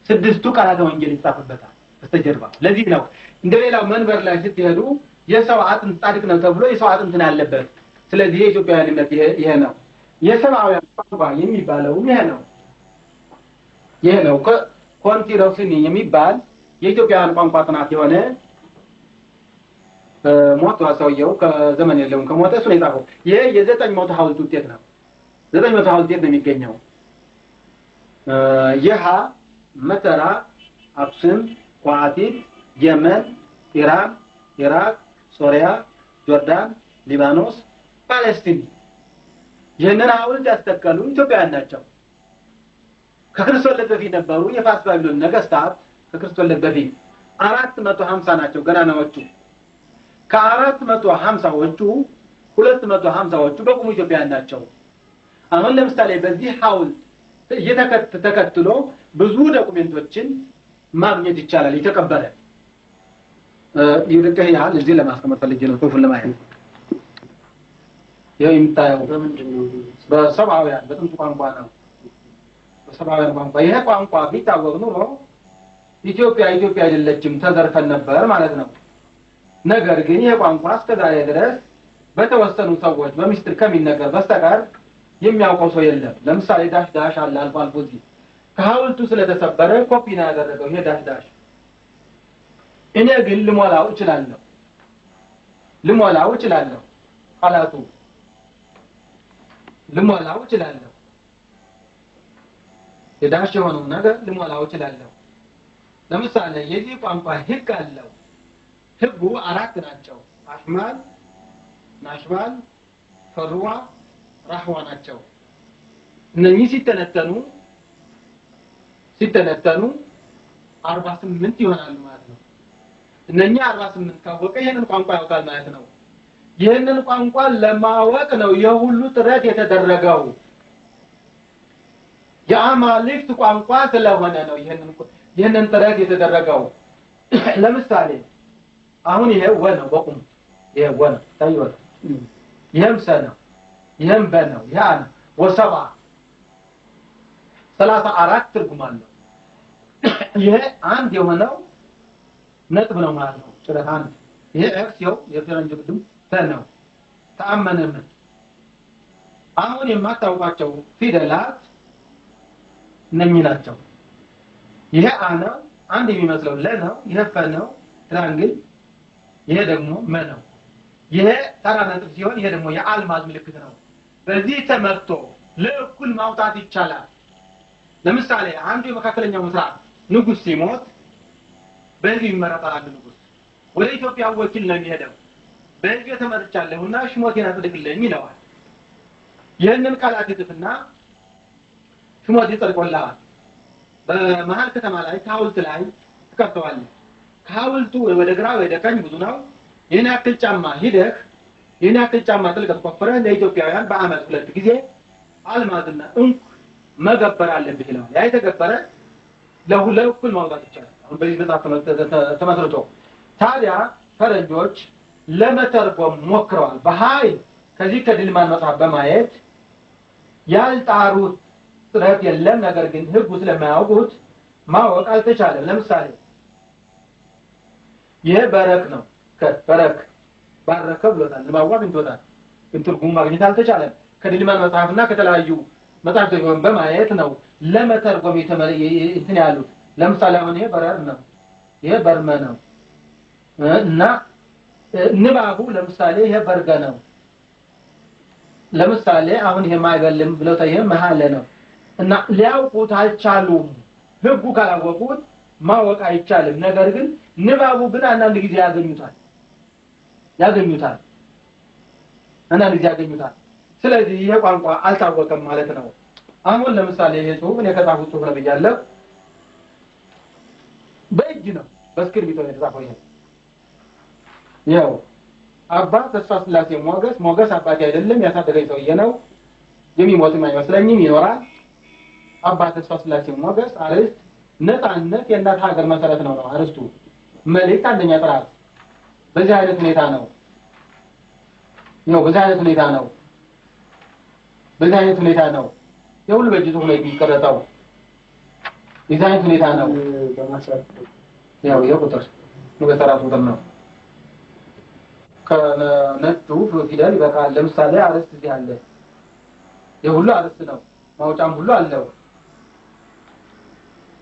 6ቱ ቃላተ ወንጌል ይጻፍበታል በስተጀርባ። ለዚህ ነው እንደሌላው መንበር ላይ ስትሄዱ የሰው አጥንት ጻድቅ ነው ተብሎ የሰው አጥንት ነው ያለበት። ስለዚህ የኢትዮጵያውያን እምነት ይሄ ነው። የሰማያውያን ቋንቋ የሚባለው ይሄ ነው። ይሄ ነው ኮንቲሮሲኒ የሚባል የኢትዮጵያውያን ቋንቋ ጥናት የሆነ ሞት ሰውየው ከዘመን የለውም ከሞተ እሱ ነው የጻፈው። ይሄ የ900 ሐውልት ውጤት ነው። 900 ሐውልት ውጤት ነው የሚገኘው። ይሃ መተራ፣ አክሱም፣ ቋቲት፣ የመን፣ ኢራን፣ ኢራቅ፣ ሶሪያ፣ ጆርዳን፣ ሊባኖስ፣ ፓለስቲን ይህንን ሐውልት ያስተከሉ ኢትዮጵያውያን ናቸው። ከክርስቶስ ልደት በፊት ነበሩ የፋርስ ባቢሎን ነገስታት። ከክርስቶስ ልደት በፊት 450 ናቸው ገናናዎቹ። ከ450ዎቹ 250ዎቹ በቁሙ ኢትዮጵያውያን ናቸው። አሁን ለምሳሌ በዚህ ሐውልት ተከትሎ ብዙ ዶክመንቶችን ማግኘት ይቻላል። የተቀበረ ይልቅህ ያህል እዚህ ለማስቀመጥ ፈልጌ ነው ጽሑፉን ለማየት። ይሄ የምታየው በምንድነው? በሰብአውያን በጥንቱ ቋንቋ ነው። በሰብአውያን ቋንቋ ይሄ ቋንቋ ቢታወቅ ኑሮ ኢትዮጵያ አይደለችም ተዘርፈን ነበር ማለት ነው። ነገር ግን ይሄ ቋንቋ እስከዛሬ ድረስ በተወሰኑ ሰዎች በሚስጥር ከሚነገር በስተቀር የሚያውቀው ሰው የለም። ለምሳሌ ዳሽ ዳሽ አለ አልፎ አልፎ እዚህ ከሐውልቱ ስለተሰበረ ኮፒ ነው ያደረገው ይሄ ዳሽ ዳሽ። እኔ ግን ልሞላው እችላለሁ ቃላቱ ልሞላው እችላለሁ። የዳሽ የሆነው ነገር ልሞላው እችላለሁ። ለምሳሌ የዚህ ቋንቋ ህግ አለው። ህጉ 4 ናቸው። አሽማል፣ ናሽባል፣ ፈርዋ፣ ራህዋ ናቸው። እነኚህ ሲተነተኑ 48 ይሆናሉ ማለት ነው። እነኚህ 48 ካወቀ ይሄንን ቋንቋ ያውቃል ማለት ነው። ይሄንን ቋንቋ ለማወቅ ነው የሁሉ ጥረት የተደረገው። የአማልክት ቋንቋ ስለሆነ ነው ይሄንን ጥረት የተደረገው። ለምሳሌ አሁን ይሄ ወ ነው በቁም ይሄ ወ ነው ታይወል ይሄም ሰ ነው ይሄም በ ነው ያ ነው ወሰባ 34 ትርጉም አለው። ይሄ አንድ የሆነው ነጥብ ነው ማለት ነው። ጭረት አንድ ይሄ ኤክስ ነው የፈረንጅ ቅድም ተ ነው ተአመነም። አሁን የማታውቋቸው ፊደላት እነኚህ ናቸው። ይሄ አ ነው አንድ የሚመስለው ለ ነው። ይሄ ፈ ነው ትራንግል። ይሄ ደግሞ መ ነው። ይሄ ተራ ነጥብ ሲሆን ይሄ ደግሞ የአልማዝ ምልክት ነው። በዚህ ተመርቶ ለእኩል ማውጣት ይቻላል። ለምሳሌ አንዱ የመካከለኛው ምስራቅ ንጉስ ሲሞት በዚህ ይመረጣል። አንድ ንጉስ ወደ ኢትዮጵያ ወኪል ነው የሚሄደው። በዚህ ተመርጫለሁና ሽሞቴን አጽድቅልኝ ይለዋል። ይህንን ቃላት ይጥፍና ሽሞቴ ጸድቆልሃል። በመሃል ከተማ ላይ ሐውልት ላይ ተቀርጸዋል። ከሐውልቱ ወደ ግራ ወደ ቀኝ ብዙ ነው። ይሄን ያክል ጫማ ሂደህ ይሄን ያክል ጫማ ጥልቀት ቆፍረህ ለኢትዮጵያውያን በአመት 2 ጊዜ አልማዝና እንቁ መገበር አለብህ ይላል። ያ የተገበረ ለሁለቱም ማውጣት ይቻላል። አሁን በዚህ መጽሐፍ ተመስርቶ ታዲያ ፈረንጆች ለመተርጎም ሞክረዋል። በኃይል ከዚህ ከድልማን መጽሐፍ በማየት ያልጣሩት ጥረት የለም። ነገር ግን ህጉ ስለማያውቁት ማወቅ አልተቻለም። ለምሳሌ ይሄ በረክ ነው። በረክ ባረከ ብሎታል። ለማዋቅ እንቶታል። ግን ትርጉሙ ማግኘት አልተቻለም። ከድልማን መጽሐፍና ከተለያዩ መጽሐፍቶች በማየት ነው ለመተርጎም እንትን ያሉት። ለምሳሌ አሁን ይሄ በረር ነው። ይሄ በርመ ነው እና ንባቡ ለምሳሌ ይሄ በርገ ነው። ለምሳሌ አሁን ይሄ ማይበልም ብለው ታየ መሐለ ነው እና ሊያውቁት አልቻሉም። ህጉ ካላወቁት ማወቅ አይቻልም። ነገር ግን ንባቡ ግን አንዳንድ ጊዜ ያገኙታል። አንዳንድ ጊዜ ያገኙታል። ስለዚህ ይሄ ቋንቋ አልታወቀም ማለት ነው። አሁን ለምሳሌ ይሄ ጽሁፍ እኔ ከጻፍኩት ጽሁፍ ነው ብያለሁ። በእጅ ነው በስክሪፕቶ የተጻፈው። ይሄው አባ ተስፋ ስላሴ ሞገስ አባቴ አይደለም ያሳደገኝ ሰውዬ ነው። የሚሞትም አይመስለኝም ይኖራል። አባ ተስፋ ስላሴ ሞገስ አርዕስት ነፃነት የእናት ሀገር መሰረት ነው አርዕስቱ። መልእክት አንደኛ ጥራት። በዚህ አይነት ሁኔታ ነው በዚህ አይነት ሁኔታ ነው የሁሉ በእጅ ጽሁፍ ላይ የሚቀረጠው። በዚህ አይነት ሁኔታ ነው ያው የቁጥር በተራ ቁጥር ነው። ከነጩ ፊደል ይበቃል። ለምሳሌ አርዕስት እዚህ አለ። የሁሉ አርዕስት ነው። ማውጫም ሁሉ አለው።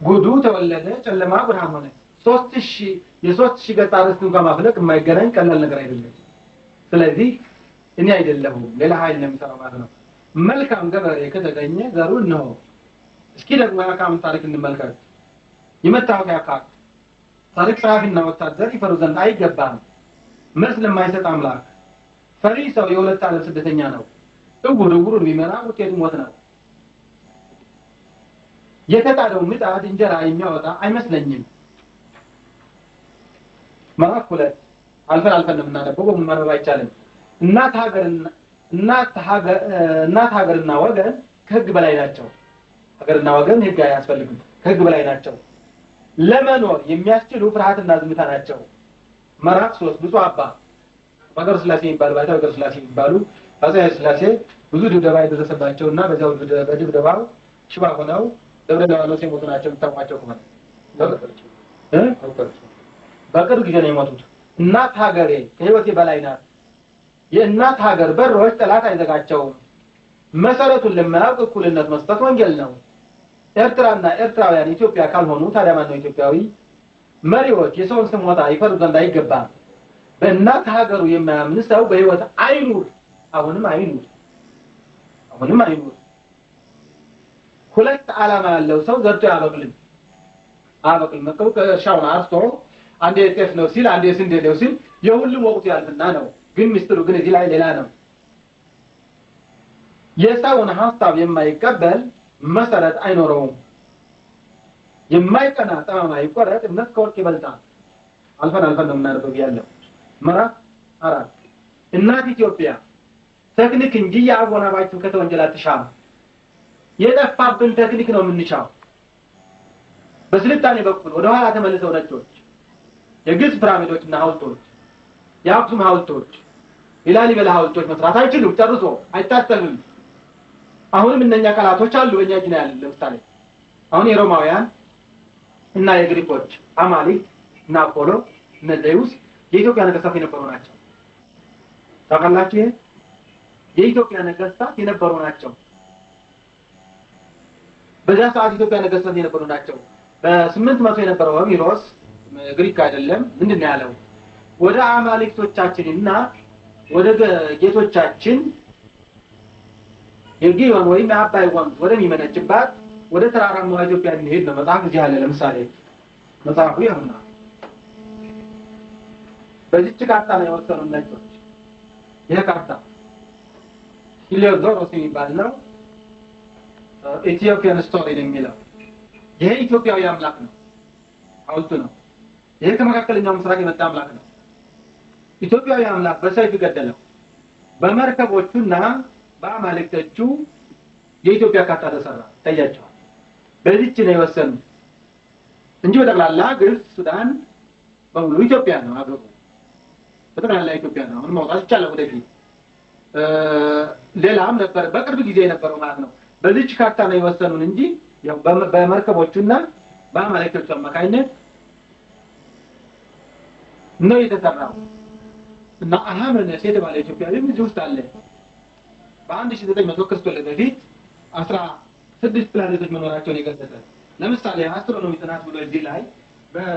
ጉዱ ተወለደ ጨለማ ብርሃን ሆነ 3000 የ3000 ገጽ አርስት እንኳን ማፍለቅ የማይገናኝ ቀላል ነገር አይደለም ስለዚህ እኔ አይደለሁም ሌላ ኃይል ነው የሚሰራው ማለት ነው መልካም ገበሬ ከተገኘ ዘሩን ነው እስኪ ደግሞ ያካም ታሪክ እንመልከት የመታወቂያ ካርድ ታሪክ ጸሐፊና ወታደር ይፈሩ ዘንድ አይገባም መልስ ለማይሰጥ አምላክ ፈሪ ሰው የሁለት ዓለም ስደተኛ ነው እውሩን ቢመራ ውጤቱ ሞት ነው የተጣደው ምጣድ እንጀራ የሚያወጣ አይመስለኝም ማራፍ ሁለት አልፈን እናነበው በመማር አይቻልም እናት ሀገርና ወገን ከህግ በላይ ናቸው ሀገርና ወገን ህግ አያስፈልግም ከህግ በላይ ናቸው ለመኖር የሚያስችሉ ፍርሃትና ዝምታ ናቸው ማራፍ 3 ብዙ አባ ሀገር ስላሴ ይባላል ሀገር ስላሴ ይባሉ ሀገር ስላሴ ብዙ ድብደባ የደረሰባቸውና በዛው ድብደባው ሽባ ሆነው ደብረዳዋሎ ሲሞቱ ናቸው ተቋቸው ከሆነ በቅርብ ጊዜ ነው የሞቱት እናት ሀገሬ ከህይወቴ በላይ ናት የእናት ሀገር በሮች ጠላት አይዘጋቸውም መሰረቱን ለማያውቅ እኩልነት መስጠት ወንጌል ነው ኤርትራና ኤርትራውያን ኢትዮጵያ ካልሆኑ ታዲያ ማን ነው ኢትዮጵያዊ መሪዎች የሰውን ስም ወጣ ይፈሩ ዘንድ አይገባም በእናት ሀገሩ የማያምን ሰው በህይወት አይኑር አሁንም አይኑር ሁለት ዓላማ ያለው ሰው ዘርቶ ያበቅል መቀው ከሻውን አርቶ አንዴ ጤፍ ነው ሲል አንዴ ስንዴ ነው ሲል የሁሉም ወቅቱ ያልፍና ነው ግን ሚስጥሩ ግን እዚህ ላይ ሌላ ነው የሰውን ሐሳብ የማይቀበል መሰረት አይኖረውም የማይቀና ጠማማ ይቆረጥ እምነት ከወርቅ ይበልጣል አልፈን ነው እናደርገው ያለው ምዕራፍ 4 እናት ኢትዮጵያ ቴክኒክ እንጂ ያጎናባችሁ ከተወንጀል አትሻም የጠፋብን ቴክኒክ ነው የምንሻው በስልጣኔ በኩል ወደ ኋላ ተመልሰው ነጮች የግብጽ ፒራሚዶችና ሐውልቶች የአክሱም ሐውልቶች የላሊበላ ሐውልቶች መስራት አይችሉም ጨርሶ አይታሰብም አሁንም እነኛ ቃላቶች አሉ በእኛ እጅ ነው ያለው ለምሳሌ አሁን የሮማውያን እና የግሪኮች አማሊክ እና አፖሎ እና ዜውስ የኢትዮጵያ ነገስታት የነበሩ ናቸው ታውቃላችሁ የኢትዮጵያ ነገስታት የነበሩ ናቸው በዛ ሰዓት ኢትዮጵያ ነገስታት የነበሩ ናቸው በ800 የነበረው ሄሮስ ግሪክ አይደለም ምንድነው ያለው ወደ አማልክቶቻችንና ወደ ጌቶቻችን የጊዮን ወይም አባይ ወንዝ ወደሚመነጭባት ወደ ተራራማው ኢትዮጵያ እንሄድ ነው መጽሐፍ እዚህ አለ ለምሳሌ መጽሐፉ ይሁንና በዚህ ካርታ ላይ ወሰኑ ነጮች ይሄ ካርታ ሂሊዮዶሮስ የሚባል ነው ኢትዮጵያን ስቶሪ የሚለው ይሄ ኢትዮጵያዊ አምላክ ነው ሐውልቱ ነው ይሄ ከመካከለኛው ምስራቅ የመጣ አምላክ ነው ኢትዮጵያዊ አምላክ በሰይፍ ገደለው በመርከቦቹና በአማልክቶቹ የኢትዮጵያ ካርታ ተሰራ ታያቸው በዚች ነው የወሰኑ እንጂ ወደላላ ግብጽ ሱዳን በሙሉ ኢትዮጵያ ነው አገሩ በጠቅላላ ኢትዮጵያ ነው አሁን ማውጣት ይቻላል ወደፊት ሌላም ነበር በቅርብ ጊዜ የነበረው ማለት ነው በዚች ካርታ ነው የወሰኑን እንጂ ያው በመርከቦቹና በአማልክቶቹ አማካይነት ነው የተሰራው እና አሃመነስ የተባለ ኢትዮጵያዊ እዚህ ውስጥ አለ በ1900 ክርስቶስ በፊት 16 ፕላኔቶች መኖራቸውን የገለጸ ለምሳሌ አስትሮኖሚ ጥናት ብሎ እዚህ ላይ በአንድ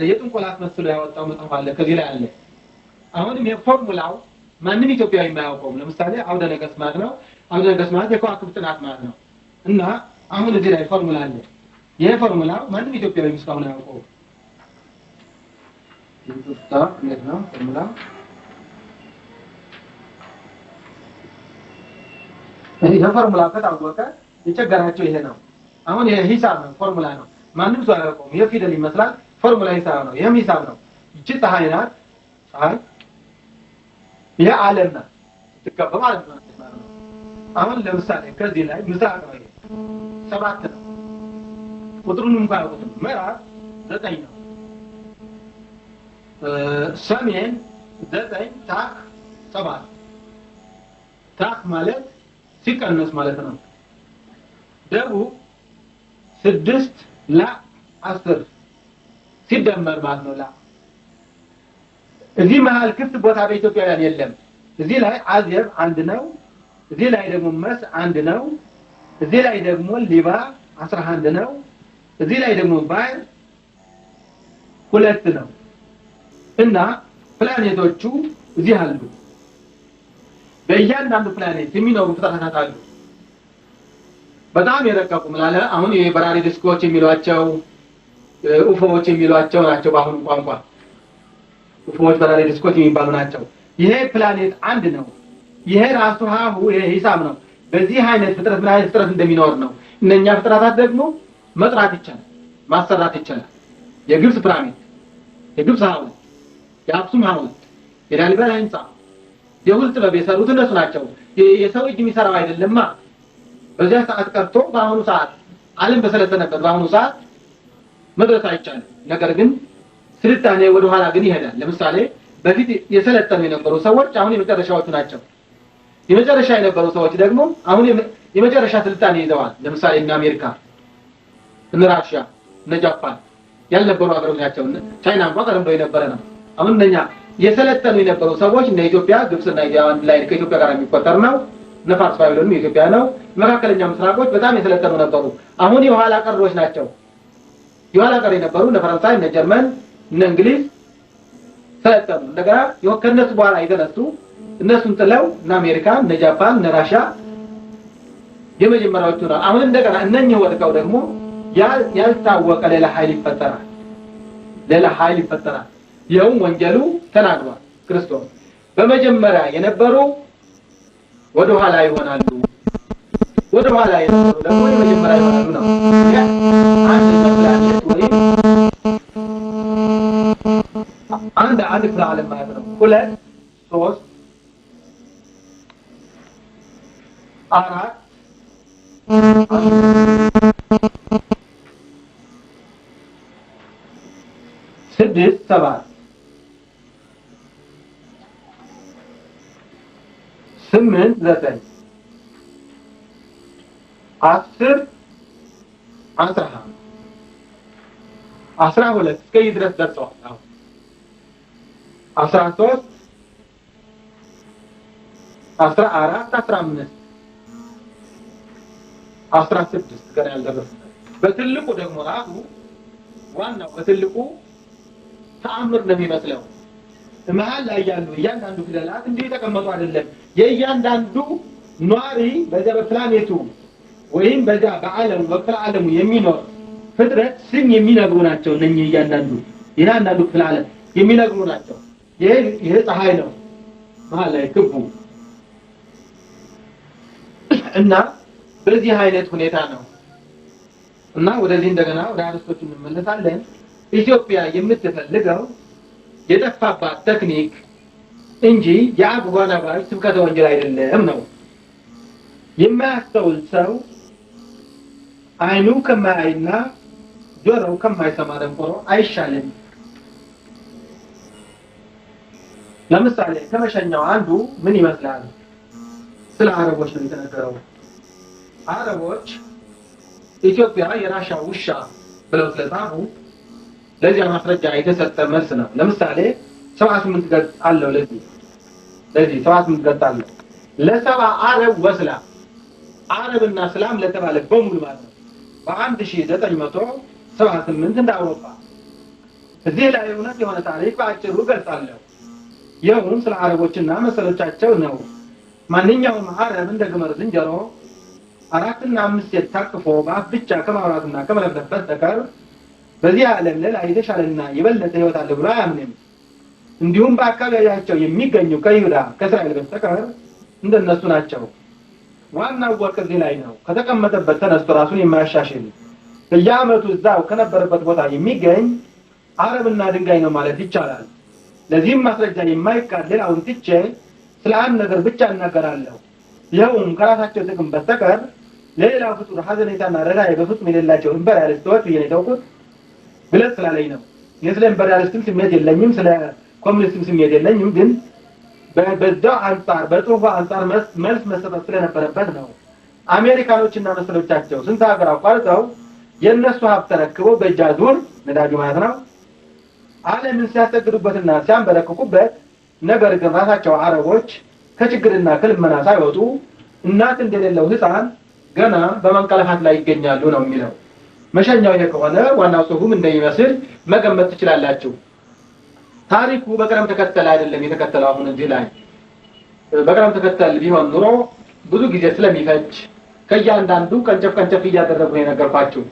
የጥንቆላት መስሎ ያወጣው መጽሐፍ አለ ከዚህ ላይ አለ አሁንም የፎርሙላው ማንንም ኢትዮጵያዊ የማያውቀው ለምሳሌ አውደ ነገሥት ማለት ነው አውደ ነገሥት ማለት የከዋክብት ጥናት ማለት ነው እና አሁን እዚህ ላይ ፎርሙላ አለ ይሄ ፎርሙላው ማንንም ኢትዮጵያዊ እስካሁን አያውቀው ነው ፎርሙላ ይሄ ፎርሙላ ከታወቀ የቸገራቸው ይሄ ነው አሁን ይሄ ሂሳብ ነው ፎርሙላ ነው ማንንም ሰው አያውቀውም ይሄ ፊደል ይመስላል ፎርሙላ ሂሳብ ነው ይሄም ሂሳብ ነው እቺ ፀሐይ ናት ፀሐይ ይሄ ዓለም ናት ትከበብ ማለት ነው አሁን ለምሳሌ ከዚህ ላይ ምስራቅ ነው 7 ነው ቁጥሩን እንኳን አውቁት ምዕራብ 9 ነው ሰሜን 9 ታክ 7 ታክ ማለት ሲቀነስ ማለት ነው ደቡብ 6 ላ 10 ሲደመር ማለት ነው ላ እዚህ መሃል ክፍት ቦታ በኢትዮጵያውያን የለም እዚህ ላይ አዜብ አንድ ነው እዚህ ላይ ደግሞ መስ አንድ ነው እዚህ ላይ ደግሞ ሊባ 11 ነው። እዚህ ላይ ደግሞ ባይር 2 ነው እና ፕላኔቶቹ እዚህ አሉ። በእያንዳንዱ ፕላኔት የሚኖሩ ፍጥረታት አሉ። በጣም የረቀቁ ማለት አሁን የበራሪ ዲስኮች የሚሏቸው ኡፎዎች የሚሏቸው ናቸው። በአሁኑ ቋንቋ ኡፎዎች በራሪ ዲስኮች የሚባሉ ናቸው። ይሄ ፕላኔት አንድ ነው። ይሄ ራሱ ሀሁ ይሄ ሂሳብ ነው። በዚህ አይነት ፍጥረት ምን አይነት ፍጥረት እንደሚኖር ነው። እነኛ ፍጥረታት ደግሞ መጥራት ይቻላል፣ ማሰራት ይቻላል። የግብጽ ፒራሚድ፣ የግብጽ ሐውልት፣ የአክሱም ሐውልት፣ የላሊበላ ህንጻ፣ የሁሉ ጥበብ የሰሩት እነሱ ናቸው። የሰው እጅ የሚሰራው አይደለማ። በዚያ ሰዓት ቀርቶ በአሁኑ ሰዓት ዓለም በሰለጠነበት በአሁኑ ሰዓት መድረስ አይቻልም። ነገር ግን ስልጣኔ ወደ ኋላ ግን ይሄዳል። ለምሳሌ በፊት የሰለጠኑ የነበሩ ሰዎች አሁን የመጨረሻዎቹ ናቸው። የመጨረሻ የነበሩ ሰዎች ደግሞ አሁን የመጨረሻ ስልጣኔ ይዘዋል። ለምሳሌ እነ አሜሪካ፣ እነ ራሽያ፣ እነ ጃፓን ያልነበሩ ሀገሮች ናቸው። ቻይና እንኳን ቀደም ብሎ የነበረ ነው። አሁን እነኛ የሰለጠኑ የነበሩ ሰዎች እነ ኢትዮጵያ፣ ግብጽና አንድ ላይ ከኢትዮጵያ ጋር የሚቆጠር ነው። እነ ፋርስ ባቢሎንም የኢትዮጵያ ነው። መካከለኛው ምስራቆች በጣም የሰለጠኑ ነበሩ። አሁን የኋላ ቀሮች ናቸው። የኋላ ቀር የነበሩ እነ ፈረንሳይ፣ እነ ጀርመን፣ እነ እንግሊዝ ሰለጠኑ። እንደገና ከነሱ በኋላ የተነሱ እነሱን ጥለው እነ አሜሪካ፣ እነ ጃፓን፣ እነ ራሽያ የመጀመሪያዎቹ ነው። አሁን እንደገና እነኚህ ወድቀው ደግሞ ያልታወቀ ሌላ ኃይል ይፈጠራል። ሌላ ኃይል ይፈጠራል። ይኸውም ወንጌሉ ተናግሯል። ክርስቶስ በመጀመሪያ የነበሩ ወደ ኋላ ይሆናሉ፣ ወደ ኋላ የነበሩ ደግሞ የመጀመሪያ ይሆናሉ ነው። አንድ ፕላኔት ወይም አንድ ፕላኔት ማለት ነው። 2 3 4 6 7 8 9 10 11 12 እስከ ድረስ ደርሰዋል። 13 14 15 16 ገና ያልደረሰ በትልቁ ደግሞ ራሱ ዋናው በትልቁ ተአምር ነው የሚመስለው። መሃል ላይ ያሉ እያንዳንዱ ፊደላት እንዲህ ተቀመጡ አይደለም። የእያንዳንዱ ኗሪ በዚያ በፕላኔቱ ወይም በዚያ በዓለም በዓለሙ የሚኖር ፍጥረት ስም የሚነግሩ ናቸው። እነኚህ እያንዳንዱ ፍጥረት የሚነግሩ ናቸው። ይሄ ፀሐይ ነው መሃል ላይ ክቡ እና በዚህ አይነት ሁኔታ ነው እና ወደዚህ እንደገና ወደ አርስቶች እንመለሳለን። ኢትዮጵያ የምትፈልገው የጠፋባት ቴክኒክ እንጂ የአግባናባይ ስብከተ ወንጌል አይደለም ነው። የማያስተውል ሰው አይኑ ከማያይና ጆሮው ከማይሰማ ደንቆሮ አይሻልም። ለምሳሌ ከመሸኛው አንዱ ምን ይመስላል? ስለ አረቦች ነው የተነገረው። አረቦች ኢትዮጵያ የራሻ ውሻ ብለው ስለጻፉ ለዚያ ማስረጃ የተሰጠ መልስ ነው። ለምሳሌ 78 ገጽ አለው። ለዚህ 78 ገጽ አለው። ለሰባ አረብ ወስላ አረብና እስላም ለተባለ በሙሉ ማለት ነው በ1978 እንደ አውሮፓ እዚህ ላይ እውነት የሆነ ታሪክ በአጭሩ ገልጻለሁ። ይኸውም ስለ አረቦችና መሰሎቻቸው ነው። ማንኛውም አረብ እንደ ግመል ዝንጀሮ 4 እና 5 ሴት ታቅፎ በአፍ ብቻ ከማውራትና ከመለፍለፍ በስተቀር በዚህ ዓለም ሌላ የተሻለና የበለጠ ህይወት አለ ብሎ አያምንም። እንዲሁም በአካባቢያቸው የሚገኙ ከይሁዳ ከእስራኤል በስተቀር እንደነሱ ናቸው። ዋናው ወርቅ እዚህ ላይ ነው። ከተቀመጠበት ተነስቶ ራሱን የማያሻሽል በየዓመቱ እዛው ከነበረበት ቦታ የሚገኝ አረብና ድንጋይ ነው ማለት ይቻላል። ለዚህም ማስረጃ የማይካድ ሌላውን ትቼ ስለ አንድ ነገር ብቻ እናገራለሁ። ይኸውም ከራሳቸው ጥቅም በስተቀር ለሌላው ፍጡር ሐዘኔታና ርኅራኄ በፍጹም የሌላቸው ኢምፔሪያሊስቶች ብዬ ነው የተውኩት ብለህ ስላለኝ ነው። ስለ ኢምፔሪያሊስትም ስሜት የለኝም፣ ስለ ኮሚኒስትም ስሜት የለኝም። ግን በዛው አንጻር በጽሁፉ አንጻር መልስ መሰጠት ስለነበረበት ነው። አሜሪካኖችና መሰሎቻቸው ስንት ሀገር አቋርጠው የእነሱ ሀብት ተረክበው በእጅ አዙር ነዳጁ ማለት ነው ዓለምን ሲያሰግዱበትና ሲያንበረክኩበት፣ ነገር ግን ራሳቸው አረቦች ከችግርና ከልመና ሳይወጡ እናት እንደሌለው ህፃን ገና በመንቀለፋት ላይ ይገኛሉ ነው የሚለው። መሸኛው ይሄ ከሆነ ዋናው ጽሁፉም እንደሚመስል መገመት ትችላላችሁ። ታሪኩ በቅደም ተከተል አይደለም የተከተለው። አሁን እዚህ ላይ በቅደም ተከተል ቢሆን ኑሮ ብዙ ጊዜ ስለሚፈጅ ከእያንዳንዱ ቀንጨፍ እያደረጉ የነገርኳችሁ።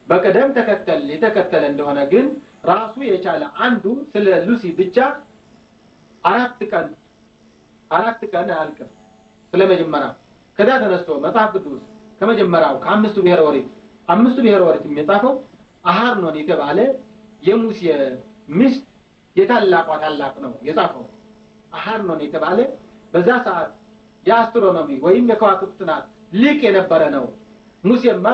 በቅደም ተከተል የተከተለ እንደሆነ ግን ራሱ የቻለ አንዱ ስለ ሉሲ ብቻ 4 ቀን አያልቅም። ስለመጀመሪያው ከዛ ተነስቶ መጽሐፍ ቅዱስ ከመጀመሪያው ከአምስቱ ብሔረ ኦሪት የሚጻፈው አሃርኖን የተባለ የሙሴ ሚስት የታላቋ ታላቅ ነው የጻፈው። አሃርኖን የተባለ በዛ ሰዓት የአስትሮኖሚ ወይም የከዋክብት ጥናት ሊቅ የነበረ ነው። ሙሴማ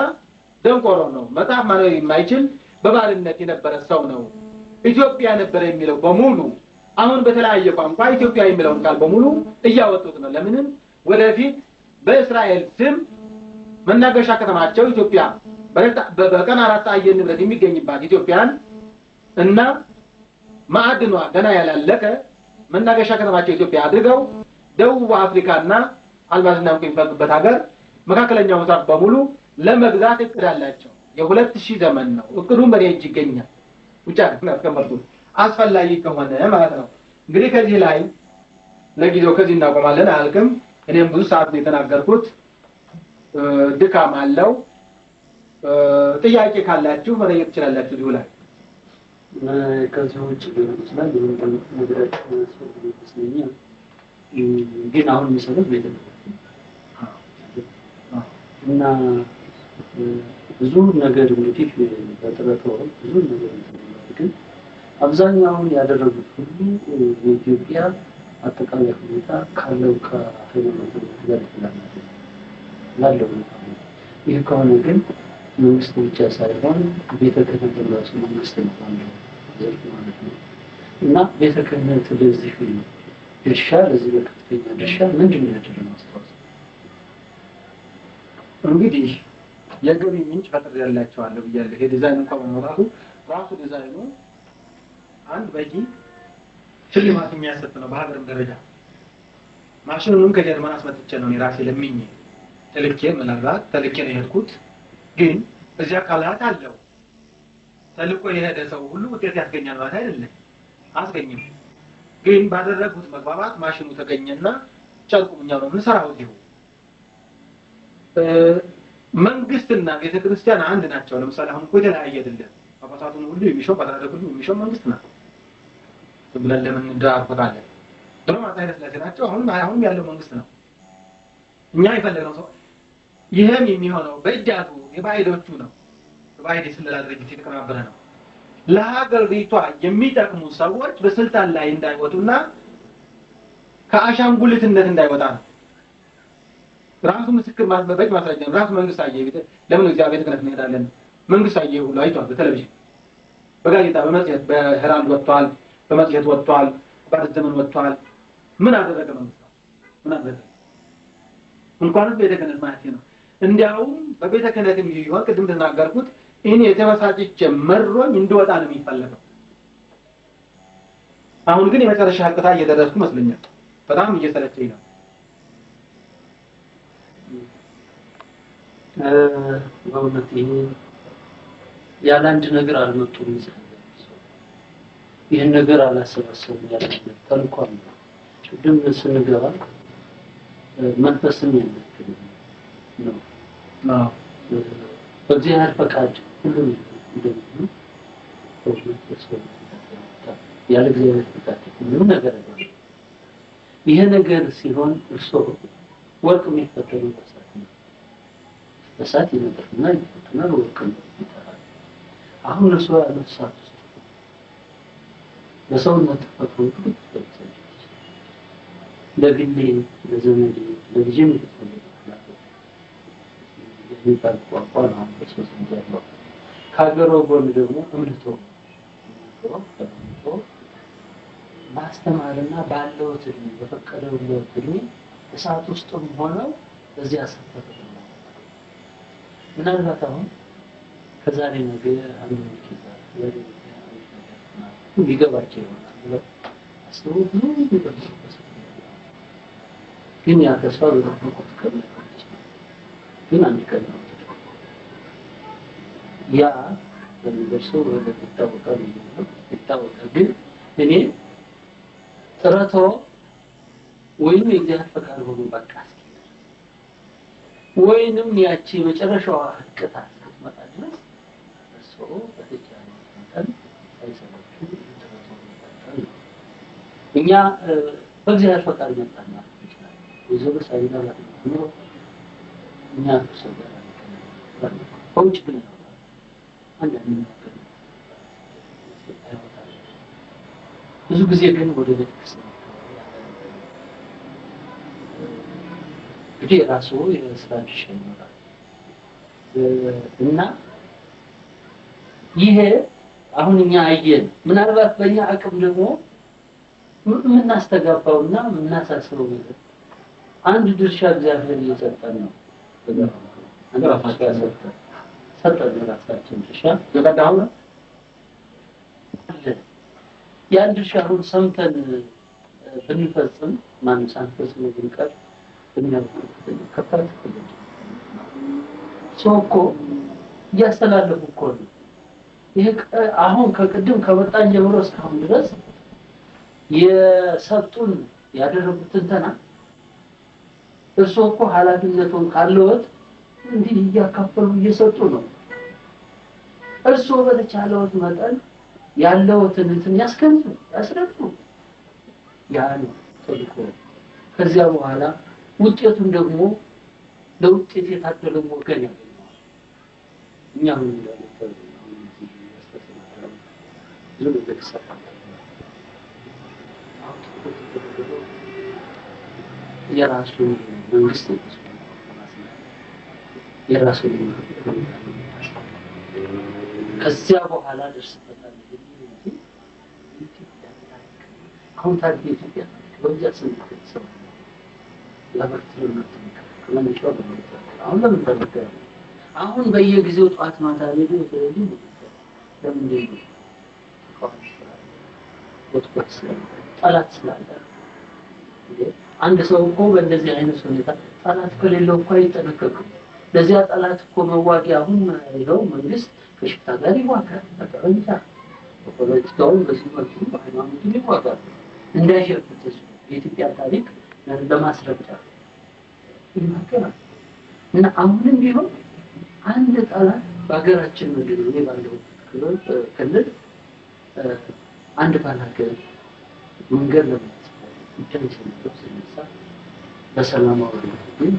ደንቆሮ ነው፣ መጽሐፍ ማንበብ የማይችል በባርነት የነበረ ሰው ነው። ኢትዮጵያ ነበረ የሚለው በሙሉ አሁን በተለያየ ቋንቋ ኢትዮጵያ የሚለውን ቃል በሙሉ እያወጡት ነው። ለምንም ወደፊት በእስራኤል ስም መናገሻ ከተማቸው ኢትዮጵያ በቀን 4 አየር ንብረት የሚገኝባት ኢትዮጵያን እና ማዕድኗ ገና ያላለቀ መናገሻ ከተማቸው ኢትዮጵያ አድርገው ደቡብ አፍሪካና አልማዝና ዕንቁ የሚፈልቁበት ሀገር መካከለኛው ምስራቅ በሙሉ ለመግዛት እቅድ አላቸው። የ2000 ዘመን ነው እቅዱን በኔ እጅ ይገኛል። ብቻ አስቀምጡ አስፈላጊ ከሆነ ማለት ነው። እንግዲህ ከዚህ ላይ ለጊዜው ከዚህ እናቆማለን። አልክም እኔም ብዙ ሰዓት ነው የተናገርኩት። ድካም አለው። ጥያቄ ካላችሁ መጠየቅ ትችላላችሁ። ዲሁ ላይ ከዚህ ውጭ ይችላል ነገራችን ስለዚህ ግን አሁን የሚሰሩት ቤት ነው እና ብዙ ነገር እንግዲህ በጥረቱ ብዙ ነገር ግን አብዛኛውን ያደረጉት ሁሉ የኢትዮጵያ አጠቃላይ ሁኔታ ካለው ከሃይማኖት ጋር የተገናኘ ነው። ይህ ከሆነ ግን መንግስት ብቻ ሳይሆን ቤተ ክህነት ራሱ መንግስት ነው ማለት ነው እና ቤተ ክህነት ለዚህ ድርሻ ለዚህ በከፍተኛ ድርሻ ምንድን ነው ያደረገው? አስተዋጽኦ እንግዲህ የገቢ ምንጭ ፈጥር ያላቸዋለሁ ብያለሁ። ይሄ ዲዛይን እንኳን በመራሱ ራሱ ዲዛይኑ አንድ በቂ ሽልማት የሚያሰጥ ነው። በሀገርም ደረጃ ማሽኑንም ከጀርመን አስመጥቼ ነው ራሴ ለምኜ ምናልባት ተልኬ ነው የሄድኩት። ግን እዚያ አካላት አለው ተልቆ የሄደ ሰው ሁሉ ውጤት ያስገኛል ማለት አይደለም። አስገኝም ግን ባደረጉት መግባባት ማሽኑ ተገኘና ጨርቁኛው ነው ምንሰራው እዚሁ። መንግስትና ቤተክርስቲያን አንድ ናቸው። ለምሳሌ አሁን ቆይ ተለያየ አይደለም። አባታቱን ሁሉ የሚሾው ባደረጉት ሁሉ የሚሾው መንግስት ነው። ብለን ለምን እንዳፈቃለን ድሮ ማታይነት ስለተናቸው አሁን ያለው መንግስት ነው። እኛ የፈለግነው ሰው ይሄም የሚሆነው በእጃቱ የባይዶቹ ነው። ባይድ ስለላ ድርጅት የተቀናበረ ነው። ለሀገሪቷ የሚጠቅሙ ሰዎች በስልጣን ላይ እንዳይወጡና ከአሻንጉሊትነት እንዳይወጣ ነው። ራሱ ምስክር ማስበበቅ ማስረጃ ነው። ራሱ መንግስት አየ ለምን እግዚአብሔር ክህነት እንሄዳለን? መንግስት አየ ሁሉ አይቷል። በቴሌቪዥን በጋዜጣ በመጽሔት በሄራልድ ወጥቷል፣ በመጽሔት ወጥቷል፣ በአዲስ ዘመን ወጥቷል። ምን አደረገ መንግስት? ምን አደረገ? እንኳን ቤተ ክህነት ማለት ነው። እንዲያውም በቤተ ክህነትም ይሆን ቅድም ተናገርኩት እኔ የተመሳጭቼ መሮኝ እንድወጣ ነው የሚፈልገው። አሁን ግን የመጨረሻ አቅጣጫ እየደረስኩ መስለኛል። በጣም እየሰለቸኝ ነው። በእውነት ይሄ ያለ አንድ ነገር አልመጡም። ይሄን ነገር አላሰባሰብም ያለ ተልኳል። ቅድም ስንገባ መንፈስን የሚያክል ነው። በእግዚአብሔር ፈቃድ ሁሉም እንደሚሆን ያለ እግዚአብሔር ፈቃድ ሁሉም ነገር ነው። ይሄ ነገር ሲሆን እርሶ ወርቅ የሚፈተነው በሳት ይመጣና ይፈተናል። ወርቅ ይፈተናል። አሁን እርሶ ያለው ሳት ውስጥ በሰውነት ተፈጥሮ ለግሌ ለዘመዴ ለልጄም የሚባል ቋንቋ ነው። በሶስት ያለው ከሀገሮ ጎን ደግሞ እምነቶ ማስተማርና ባለው ትልም በፈቀደው ትልም እሳት ውስጥም ሆነው በዚህ አሰፈረ ምናልባት አሁን ከዛሬ ነገ አንዱ ይገባቸው ይሆናል። አስሩ ግን ያ ተስፋ በተቆጥ ከመጣች ግን አንድ ቀን ነው ያ በሚደርሰው ወደ ይታወቃል። ግን እኔ ጥረቶ ወይም የእግዚአብሔር ፈቃድ ሆኖ በቃ ወይንም ያቺ መጨረሻዋ ህቅታ ስትመጣ ድረስ እሱ በተቻለ መጠን ሳይሰለቹ እኛ በእግዚአብሔር ፈቃድ መጣና ወይዘሮ ሳይናላ ነው እኛ ተሰበረ በውጭ ግን አንዳንድ ነገር ብዙ ጊዜ ግን ወደ ቤተክርስቲያን እንግዲህ ራሱ የስራ ድርሻ ይኖራል እና ይሄ አሁን እኛ አየን ምናልባት በእኛ አቅም ደግሞ የምናስተጋባውና የምናሳስበው ነገር አንድ ድርሻ እግዚአብሔር እየሰጠን ነው ሰጠን ራሳችን ድርሻ የቀዳው ነው ያን ድርሻ አሁን ሰምተን ብንፈጽም ማንም ሳንፈጽም ብንቀር ሶኮ ያስተላለፉ እኮ ነው ይሄ አሁን ከቅድም ከመጣን ጀምሮ እስካሁን ድረስ የሰጡን ያደረጉት እንተና እርሱ እኮ ኃላፊነቱን ካለዎት እንዲህ እያካፈሉ እየሰጡ ነው እርሱ በተቻለዎት መጠን ያለዎትን እንትን ያስረዱ ያን ተልኮ ከዚያ በኋላ ውጤቱን ደግሞ ለውጤት የታደለ ወገን ያገኛል እኛ ምን እንደሆነ የራሱ መንግስት የራሱ ከዚያ በኋላ ደርስበታል አሁን ታሪክ የኢትዮጵያ በብዛት ስንተሰው አሁን በየጊዜው ጧት ማታ ሬዲዮ ቴሌቪዥን ለምንድን ነው ጠላት ስላለ አንድ ሰው እኮ በእንደዚህ አይነት ሁኔታ ጠላት ከሌለው እኮ አይጠነቀቅም ለዚያ ጠላት እኮ መዋጊያ አሁን ይኸው መንግስት ከሽፍታ ጋር ይዋጋል በጠመንጃ በፖለቲካውም በዚህ መልኩ በሃይማኖቱ ይዋጋል እንዳይሸፍት የኢትዮጵያ ታሪክ ለማስረዳት ይመከራል እና አሁንም ቢሆን አንድ ጠላት በሀገራችን ምድር ላይ ባለው ክልል አንድ ባላገር መንገድ ለማስፈር ኢንተርኔሽን ተሰነሳ በሰላማዊ ግን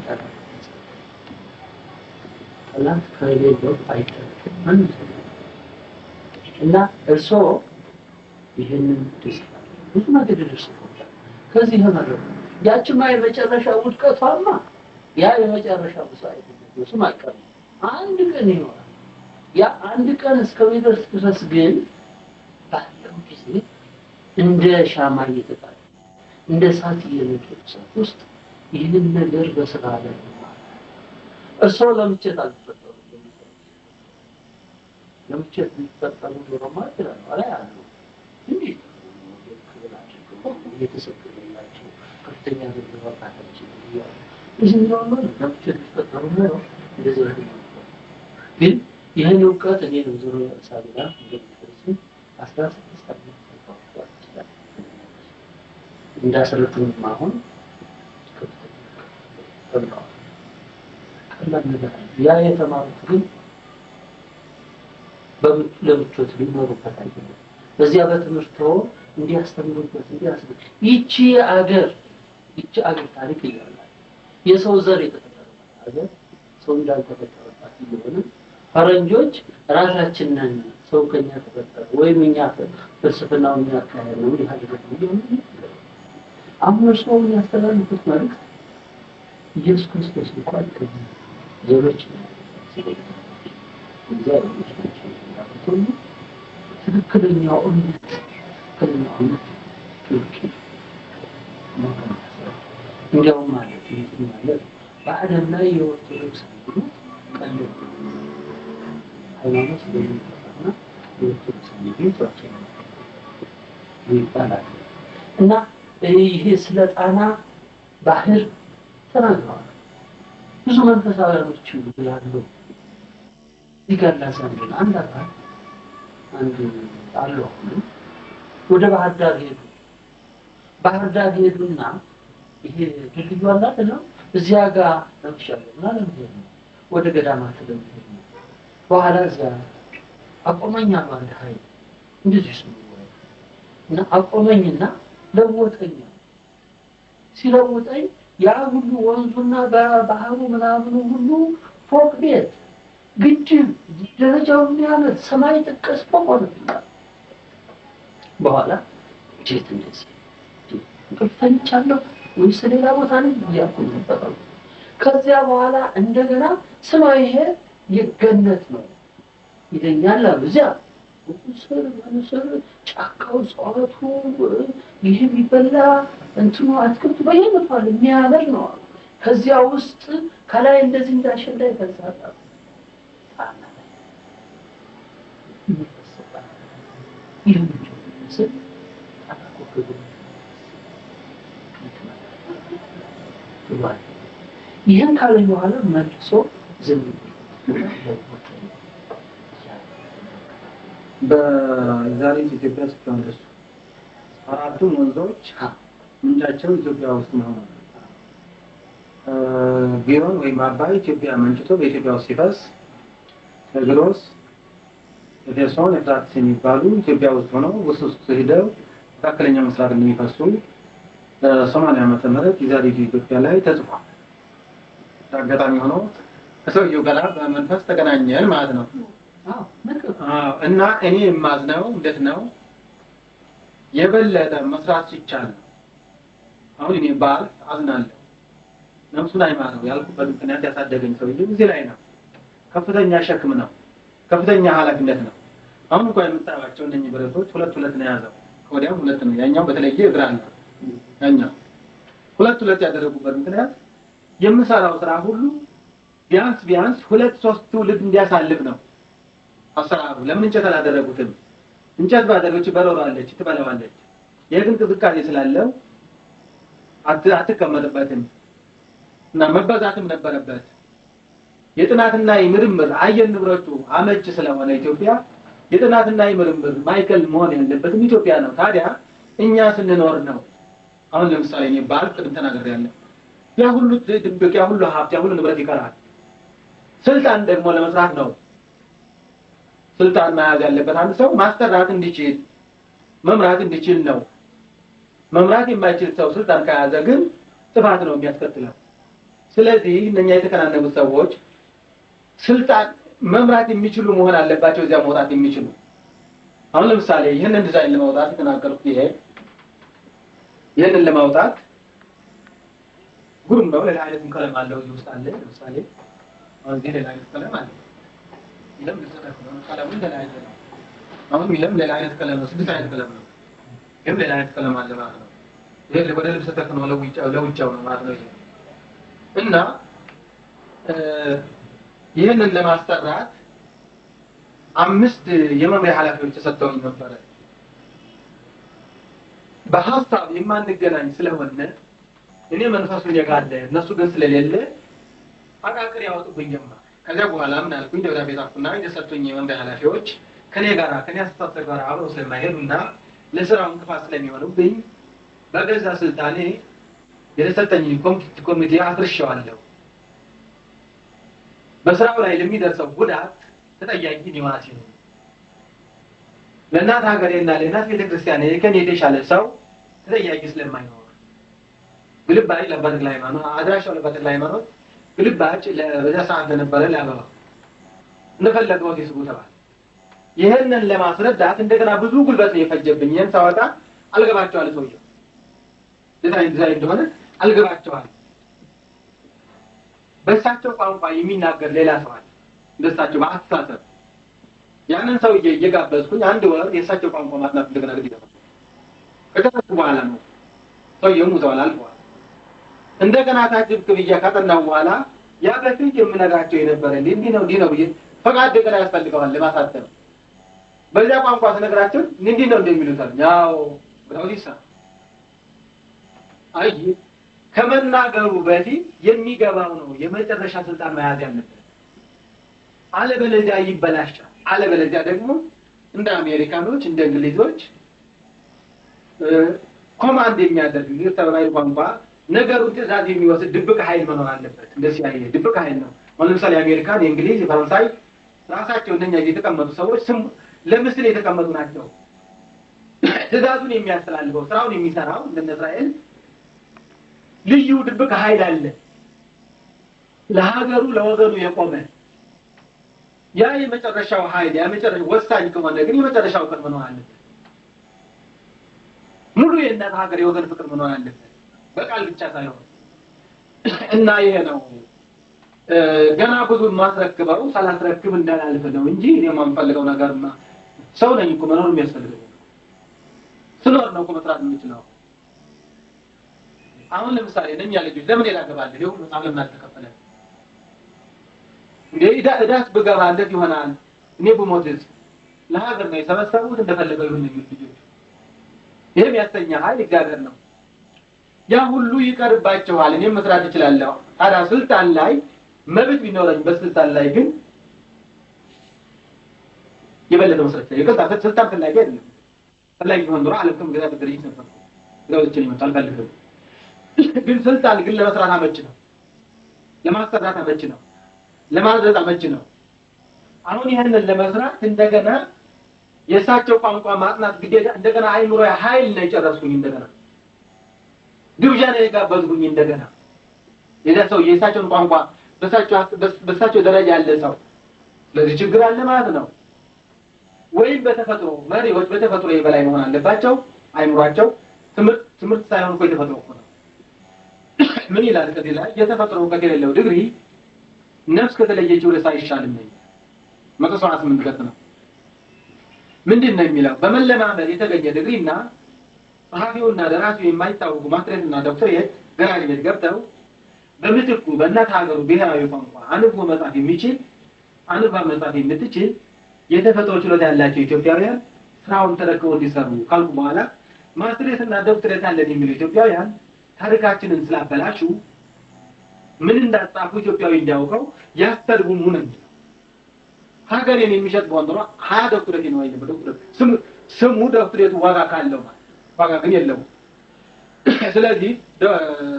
ጠላት ከሌለው አይተርፍም እና እርሶ ይህንን ብዙ ነገር ደርሰውታል ከዚህ ተመረጡ ያቺማ የመጨረሻ ውድቀቷማ ያ የመጨረሻ ውሳኔ ነው ማቀር አንድ ቀን ይኖራል ያ አንድ ቀን እስከሚደርስ ድረስ ግን ባለው ጊዜ እንደ ሻማ እየተጣለ እንደ እሳት እየነደደ ውስጥ ይህንን ነገር በስራ ላይ እርሶ ለምቸት አልተፈጠሩ ለምቸት ሊፈጠሩ ኖሮማ ይላል አላይ አሉ እንዴ የተሰከረላቸው ከፍተኛ ገንዘብ አካታችን ይያል እዚህ ነው ለምቸት ሊፈጠሩ ነው እንደዚህ ነው ግን ይሄን እውቀት እኔ ነው ዞሮ ሳቢላ እንደምትፈጽም 16 ዓመት ተቆጥቷል ይችላል እንዳሰለጥን ማሁን ከፍተኛ ቀላል ነገር ያ የተማሩት ግን ለምቾት ሊኖሩበት አይደለም በዚያ በትምህርቶ እንዲያስተምሩበት እንዲያስብ ይቺ አገር ታሪክ ይላል የሰው ዘር የተፈጠረባት አገር ሰው እንዳልተፈጠረባት ይሆን ፈረንጆች ራሳችንን ሰው ከኛ ተፈጠረ ወይም እኛ ፍልስፍናውን ያካሄድ ነው ይሄን አሁን ሰው ያስተላልፉት ማለት ኢየሱስ ክርስቶስ እንኳን ከዘሮች ትክክለኛው እምነት እንዲያውም ማለት በዓለም ላይ የኦርቶዶክስ ሃይማኖት ሃይማኖት በሚጠራና የኦርቶዶክስ ሃይማኖት ይባላል እና ይሄ ስለ ጣና ባህር ተናግረዋል ብዙ መንፈሳውያኖች ያሉ ይገላል አንድ አሉ ወደ ባህር ዳር ሄዱና ይሄ ድልድዩ አለ አይደል እዚያ ጋር ለምሻለና ለምን ወደ ገዳማት ለምን በኋላ እዚያ አቆመኛ ማለት ኃይል እንደዚህ እና አቆመኝና ለወጠኛ ሲለውጠኝ ያ ሁሉ ወንዙና ባህሩ ምናምኑ ሁሉ ፎቅ ቤት ግድብ ደረጃው የሚያምር ሰማይ ጠቀስ ፎቅ ሆነብኛል። በኋላ ጄት እንደዚህ እንቅልፈኛለሁ ወይስ ሌላ ቦታ ነኝ እያልኩኝ ነበር። ከዚያ በኋላ እንደገና ሰማይ ይሄ የገነት ነው ይለኛል አሉ። እዚያ ስር ጫካው ጸሎቱ ይሄ ቢበላ እንትኑ አትክልቱ በየቦታው የሚያምር ነው። ከዚያ ውስጥ ከላይ እንደዚህ እንዳሸንዳ ይፈሳል። ይህን ካለኝ በኋላ መልሶ ዝም በዛሬ ኢትዮጵያ እስካሁን ድረስ አራቱም ወንዞች ምንጫቸው ኢትዮጵያ ውስጥ ነው። ጊዮን ወይም አባይ ኢትዮጵያ መንጭቶ በኢትዮጵያ ውስጥ ሲፈስ ቴግሮስ፣ ኤፌሶን፣ ኤፍራጥስ የሚባሉ ኢትዮጵያ ውስጥ ሆነው ውስጥ ሄደው መካከለኛው ምስራቅ እንደሚፈሱ 80 ዓመተ ምህረት የዛሬቱ ኢትዮጵያ ላይ ተጽፏል። አጋጣሚ ሆኖ ከሰውየው ጋር በመንፈስ ተገናኘን ማለት ነው። እና እኔ የማዝነው እንዴት ነው የበለጠ መስራት ሲቻል አሁን እኔ ባል አዝናለሁ ነፍሱን አይማረው ያልኩበት ምክንያት ያሳደገኝ ሰውዬ እዚህ ላይ ነው። ከፍተኛ ሸክም ነው፣ ከፍተኛ ኃላፊነት ነው። አሁን እንኳን የምታዩቸው እነኚህ ብረቶች ሁለት ነው የያዘው፣ ወዲያው ሁለት ነው ያኛው በተለየ እግራ ነው ያኛው ሁለት ያደረጉበት ምክንያት የምሰራው ስራ ሁሉ ቢያንስ 2-3 ትውልድ እንዲያሳልፍ ነው አሰራሩ። ለምን እንጨት አላደረጉትም? እንጨት ባደረጉት በረራለች ትበላዋለች። የግን ቅዝቃዜ ስላለው አትቀመጥበትም እና መበዛትም ነበረበት። የጥናትና የምርምር አየር ንብረቱ አመች ስለሆነ ኢትዮጵያ የጥናትና የምርምር ማይከል መሆን ያለበትም ኢትዮጵያ ነው። ታዲያ እኛ ስንኖር ነው። አሁን ለምሳሌ እኔ ባል ቅድም ተናግሬያለሁ። ያ ሁሉ ድብቅ ያ ሁሉ ሀብት ያ ሁሉ ንብረት ይቀራል። ስልጣን ደግሞ ለመስራት ነው። ስልጣን መያዝ ያለበት አንድ ሰው ማስተዳደር እንዲችል መምራት እንዲችል ነው። መምራት የማይችል ሰው ስልጣን ከያዘ ግን ጥፋት ነው የሚያስከትለው። ስለዚህ እነኛ የተከናነቡ ሰዎች ስልጣን መምራት የሚችሉ መሆን አለባቸው፣ እዚያ መውጣት የሚችሉ። አሁን ለምሳሌ ይሄንን ዲዛይን ለማውጣት የተናገርኩት ይሄንን ለማውጣት ጉሩም ነው። ሌላ አይነት ቀለም አለው እዚህ ውስጥ አለ። ለምሳሌ አሁን ሌላ አይነት ቀለም አለ። ይሄም ለተከፈለ ቀለሙ ሌላ አይነት ነው። አሁን ይሄም ሌላ አይነት ቀለም ነው። ስድስት አይነት ቀለም ነው። ይሄም ሌላ አይነት ቀለም አለ ማለት ነው። ይሄ ወደ ልብስ ተከፈለ ለውጫው ነው ማለት ነው። ይሄ እና ይሄንን ለማስተራት 5 የመምሪያ ኃላፊዎች ተሰጥተውኝ ነበር። በሐሳብ የማንገናኝ ስለሆነ እኔ መንፈሱን የጋለ እነሱ ግን ስለሌለ አቃቅር ያወጡብኝ ጀመር። ከዚያ በኋላ ምን አልኩኝ? ደብዳቤ ጻፍኩና የሰጡኝ የመምሪያ ኃላፊዎች ከኔ አስተሳሰብ ጋር አብረው ስለማይሄዱና ለስራው እንቅፋት ስለሚሆኑብኝ በገዛ ስልጣኔ የተሰጠኝ ኮሚቴ አፍርሼዋለሁ። በስራው ላይ ለሚደርሰው ጉዳት ተጠያቂ ኒዋሲ ነው። ለእናት ሀገሬና ለእናት ቤተክርስቲያን ከኔ የተሻለ ሰው ተጠያቂ ስለማይኖር ግልባጭ ለበትር ላይ ማኖር አድራሻው ለበትር ላይ ማኖር ግልባጭ ለበዛ ሰዓት ለነበረ ለአበባ እንደፈለገው ይስቡ ተባለ። ይሄንን ለማስረዳት እንደገና ብዙ ጉልበት ነው የፈጀብኝ። ይሄን ሳወጣ አልገባቸዋል ሰውየው ዲዛይን እንደሆነ አልገባቸዋል። በእሳቸው ቋንቋ የሚናገር ሌላ ሰው አለ እንደሳቸው በአስተሳሰብ ያንን ሰውዬ እየጋበዝኩኝ አንድ ወር የእሳቸው ቋንቋ ማጥናት እንደገና ግድ ይላል። ከደረስኩ በኋላ ነው ሰውየው ሙተዋል አልፈዋል። እንደገና ታጅብ ክብያ ካጠናው በኋላ ያ በፊት የምነግራቸው የነበረ እንዲህ ነው ብዬ ፈቃድ እንደገና ያስፈልገዋል ለማሳተም። በዚያ ቋንቋ ስነግራቸው እንዲህ ነው እንደሚሉታል ያው ብለውሊሳ አይ ከመናገሩ በፊት የሚገባው ነው የመጨረሻ ስልጣን መያዝ ያለበት። አለበለዚያ ይበላሻል። አለበለዚያ ደግሞ እንደ አሜሪካኖች እንደ እንግሊዞች ኮማንድ የሚያደርግ ተባባሪ ቋንቋ ነገሩን ትዕዛዝ የሚወስድ ድብቅ ኃይል መኖር አለበት። እንደዚህ አይነት ድብቅ ኃይል ነው። ለምሳሌ አሜሪካን፣ የእንግሊዝ፣ የፈረንሳይ ራሳቸው እነኛ የተቀመጡ ሰዎች ስም ለምስል የተቀመጡ ናቸው። ትዕዛዙን የሚያስተላልፈው ስራውን የሚሰራው እንደ እስራኤል ልዩ ድብቅ ኃይል አለ። ለሀገሩ ለወገኑ የቆመ ያ የመጨረሻው ኃይል የመጨረሻው ወሳኝ ከሆነ ግን የመጨረሻው ቀን መኖር አለበት። ሙሉ የእናት ሀገር የወገን ፍቅር መኖር አለበት፣ በቃል ብቻ ሳይሆን እና ይሄ ነው ገና ብዙ ማስረክበው ሳላስረክብ እንዳላልፍ ነው እንጂ እኔ የማንፈልገው ነገርማ ሰው ነኝ እኮ መኖር የሚያስፈልገው ስኖር ነው እኮ መስራት የምችለው። አሁን ለምሳሌ ነኝ ልጆች ለምን ያላገባል ይሄው መጽሐፍ ለምን አልተከፈለ እንዴ እዳስ ብገባ እንደዚህ ይሆናል። እኔ ብሞትስ ለሀገር ነው የሰበሰቡት እንደፈለገው ይሁን ልጆች። ይሄም ያስተኛ ኃይል እግዚአብሔር ነው። ያ ሁሉ ይቀርባቸዋል። እኔም መስራት እችላለሁ። ታዲያ ስልጣን ላይ መብት ቢኖረኝ በስልጣን ላይ ግን የበለጠ መስራት ይቀጣ ስልጣን ፈላጊ አይደለም። ፈላጊ ሆኖ ነው ዓለም ገዛ በድርጅት ነበር ግዛዎችን ይመጣል ፈልገው ግን ስልጣን ግን ለመስራት አመች ነው፣ ለማስተዳደር አመች ነው፣ ለማድረግ አመች ነው። አሁን ይሄንን ለመስራት እንደገና የሳቸው ቋንቋ ማጥናት ግዴታ እንደገና አይምሮ ኃይል ነው የጨረስኩኝ። እንደገና ግብዣ ነው የጋበዝኩኝ። እንደገና የዛው የሳቸውን ቋንቋ በሳቸው ደረጃ ያለ ሰው ስለዚህ ችግር አለ ማለት ነው። ወይም በተፈጥሮ መሪዎች በተፈጥሮ የበላይ መሆን አለባቸው። አይምሯቸው ትምህርት ሳይሆን እኮ የተፈጥሮ እኮ ነው። ምን ይላል ከዚህ ላይ የተፈጥሮ ከሌለው ድግሪ ነፍስ ከተለየችው ለሳ አይሻልም ነው 178 ገጽ ነው። ምንድነው የሚለው? በመለማመድ የተገኘ ድግሪና ጸሐፊውና ደራሲው የማይታወቁ ማስትሬትና ዶክተሬት ግራጅዌት ገብተው በምትኩ በእናት ሀገሩ ብሔራዊ ቋንቋ አንቦ መጻፍ የሚችል አንባ መጻፍ የምትችል የተፈጥሮ ችሎታ ያላቸው ኢትዮጵያውያን ስራውን ተረክበው እንዲሰሩ ካልኩ በኋላ ማስትሬትና ዶክተሬት አለን የሚሉ ኢትዮጵያውያን ታሪካችንን ስላበላሹ ምን እንዳጻፉ ኢትዮጵያዊ እንዲያውቀው ያስተርጉሙ ነው። ሀገሬን የሚሸጥ ቦንድሮ 20 ዶክተሬት ነው አይደለም ዶክተሬት ስሙ ዶክተሬቱ ዋጋ ካለው ማለት ዋጋ ግን የለውም። ስለዚህ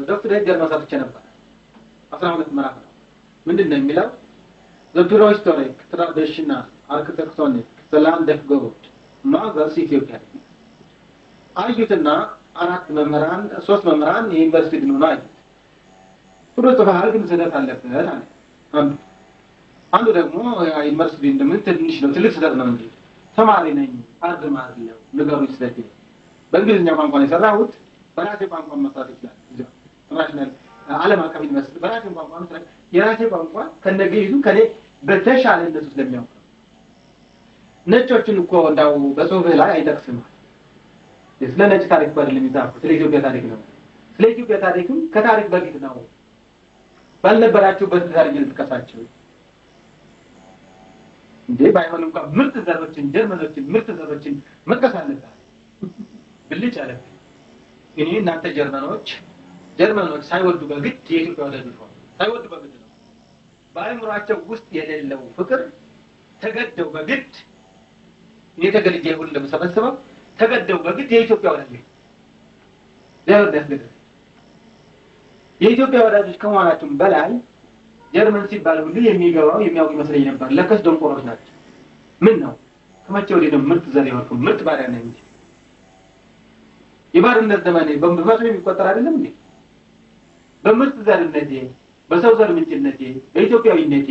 ዶክተሬት ጀርመን ሰጥቼ ነበር 12 ምዕራፍ ነው። ምንድነው የሚለው? The prehistoric traditional architectonic the land of God Mothers Ethiopia አዩትና አራት መምህራን ሶስት መምህራን የዩኒቨርሲቲ ነው ማለት ጥሩ ተፋሃል ግን ዘዳት አለበት አለ። አንዱ ደግሞ ዩኒቨርሲቲ እንደምን ትንሽ ነው ትልቅ ዘዳት ነው እንዴ ተማሪ ነኝ አርድም አይደለም ነገሩ ስለዚህ በእንግሊዝኛ ቋንቋ ነው የሰራሁት። በራሴ ቋንቋ መስራት ይችላል እዚያ ናሽናል ዓለም አቀፍ ዩኒቨርሲቲ በራሴ ቋንቋ መስራት የራሴ ቋንቋ ከነገይዙ ከኔ በተሻለ እንደሱ ስለሚያውቁ ነጮችን እኮ እንዳው በጽሁፍ ላይ አይጠቅስም። ስለ ነጭ ታሪክ አይደለም የሚጻፈው ስለ ኢትዮጵያ ታሪክ ነው። ስለ ኢትዮጵያ ታሪክም ከታሪክ በፊት ነው። ባልነበራችሁበት ታሪክ ልትከሳቸው እንዴ ባይሆን እንኳን ምርጥ ዘሮችን ጀርመኖችን ምርጥ ዘሮችን መጥቀስ አለበት። ብልጭ አለ እኔ እናንተ ጀርመኖች ሳይወዱ በግድ የኢትዮጵያ ወዳጆች ሆኑ። ሳይወዱ በግድ ነው። በአእምሯቸው ውስጥ የሌለው ፍቅር ተገደው በግድ እኔ ተገልጬ ሁሉ እንደምሰበስበው ተገደው በግድ የኢትዮጵያ ወዳጆች የኢትዮጵያ ወዳጆች ከመሆናቸው በላይ ጀርመን ሲባል ሁሉ የሚገባው የሚያውቅ ይመስለኝ ነበር። ለከስ ደንቆሮች ናቸው። ምን ነው ከመቼ ወዲህ ነው ምርጥ ዘር ይወርኩ ምርጥ ባሪያ ነኝ እንጂ የባርነት ዘመኔ በመቶ የሚቆጠር አይደለም እንዴ? በምርጥ ዘርነቴ በሰው ዘር ምንጭነቴ በኢትዮጵያዊነቴ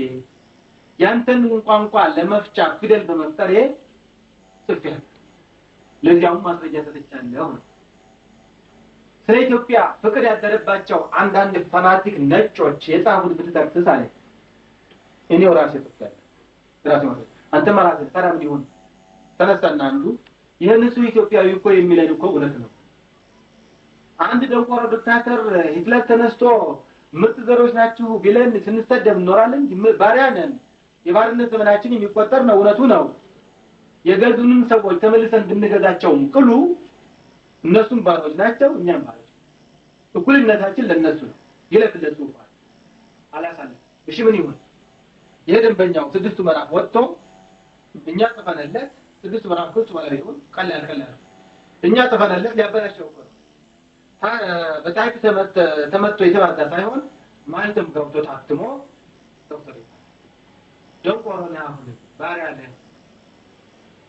ያንተን ቋንቋ ለመፍቻ ፊደል በመፍጠሬ ጽፌያለሁ። ለዚያውም ማስረጃ ሰጥቻለሁ ነው። ስለ ኢትዮጵያ ፍቅር ያደረባቸው አንዳንድ ፋናቲክ ነጮች የጻፉት ብትጠቅስ አለ እኔው ራሴ ጽፌያለሁ። አንተ ማለት ተራም ሊሆን ተነስተና አንዱ የነሱ ኢትዮጵያዊ እኮ የሚለን እኮ እውነት ነው። አንድ ደንቆሮ ዲክታተር ሂትለር ተነስቶ ምርጥ ዘሮች ናችሁ ቢለን ስንሰደብ እንኖራለን። ባሪያ ነን። የባርነት ዘመናችን የሚቆጠር ነው። እውነቱ ነው። የገዙንም ሰዎች ተመልሰን ብንገዛቸውም ቅሉ እነሱም ባሮች ናቸው እኛም ባሮች። እኩልነታችን ለነሱ ነው። ይለፍለሱ እንኳን አላሳለም። እሺ ምን ይሁን? የደንበኛው 6 ምዕራፍ ወጥቶ እኛ ጽፈንለት 6 ምዕራፍ ኮርስ ማለት ይሁን ቀላል እኛ ጽፈንለት ሊያበላሸው ነው። በታይፕ ተመቶ የተባዛ ሳይሆን ማለትም ገብቶ ታትሞ ዶክተር ደንቆሮና አሁን ባሪያ አለ።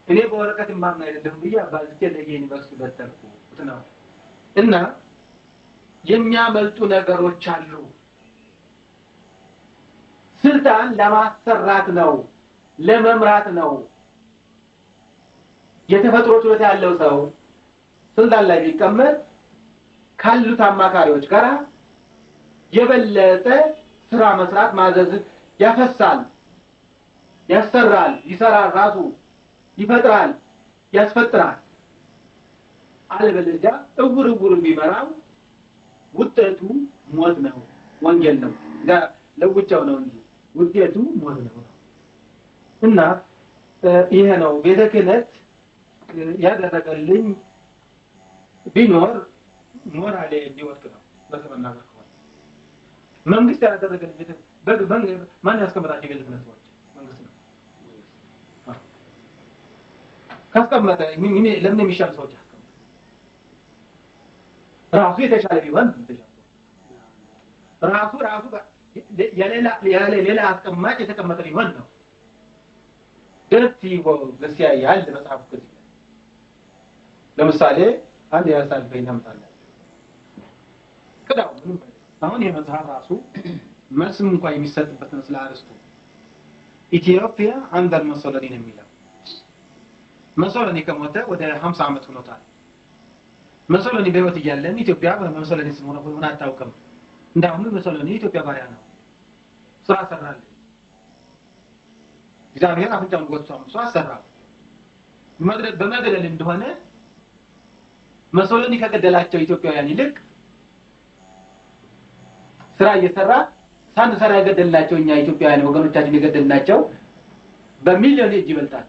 እኔ በወረቀት ማምና አይደለም ብዬ አባልቼ ለዩኒቨርሲቲ በተርኩ ነው። እና የሚያመልጡ ነገሮች አሉ። ስልጣን ለማሰራት ነው፣ ለመምራት ነው። የተፈጥሮ ችሎታ ያለው ሰው ስልጣን ላይ ቢቀመጥ ካሉት አማካሪዎች ጋር የበለጠ ስራ መስራት ማዘዝ ያፈሳል፣ ያሰራል፣ ይሰራል፣ ራሱ ይፈጥራል፣ ያስፈጥራል። አለበለዚያ እውር ቢመራው ውጤቱ ሞት ነው፣ ወንጌል ነው፣ ለውጫው ነው እንጂ ውጤቱ ሞት ነው። እና ይሄ ነው ቤተ ክህነት ያደረገልኝ ቢኖር ሞራሌ እንዲወድቅ ነው። በተመናገር ከሆነ መንግስት ያደረገልኝ ማን ያስቀመጣቸው ቤተ ክህነቶች? መንግስት ነው ካስቀመጠ። ለምን የሚሻል ሰዎች ያስቀመጠ ራሱ የተሻለ ቢሆን ራሱ የሌላ አስቀማጭ የተቀመጠ ሊሆን ነው። ደስ ለሲያ ያለ መጽሐፍ ቅዱስ ለምሳሌ አንድ ያሳልፈኝ ተምታለ ከዳው ምን አሁን የመጽሐፍ ራሱ መስም እንኳን የሚሰጥበት ነው። ስለ አርስቱ ኢትዮጵያ አንደር መሶሎኒ ነው የሚለው። መሶሎኒ ከሞተ ወደ 50 ዓመት ሆኖታል። መሶሎኒ በህይወት እያለን ኢትዮጵያ በመሶሎኒ ስም ሆነ አታውቅም። እንዳሁኑ መሶሎኒ ኢትዮጵያ ባሪያ ነው። ስራ ሰራል። እግዚአብሔር አፍንጫውን ጎትቶ አምጥቶ አሰራው። በመገደል እንደሆነ መሶሎኒ ከገደላቸው ኢትዮጵያውያን ይልቅ ስራ እየሰራ ሳንሰራ የገደልናቸው እኛ ኢትዮጵያውያን ወገኖቻችን የገደልናቸው በሚሊዮን እጅ ይበልጣል።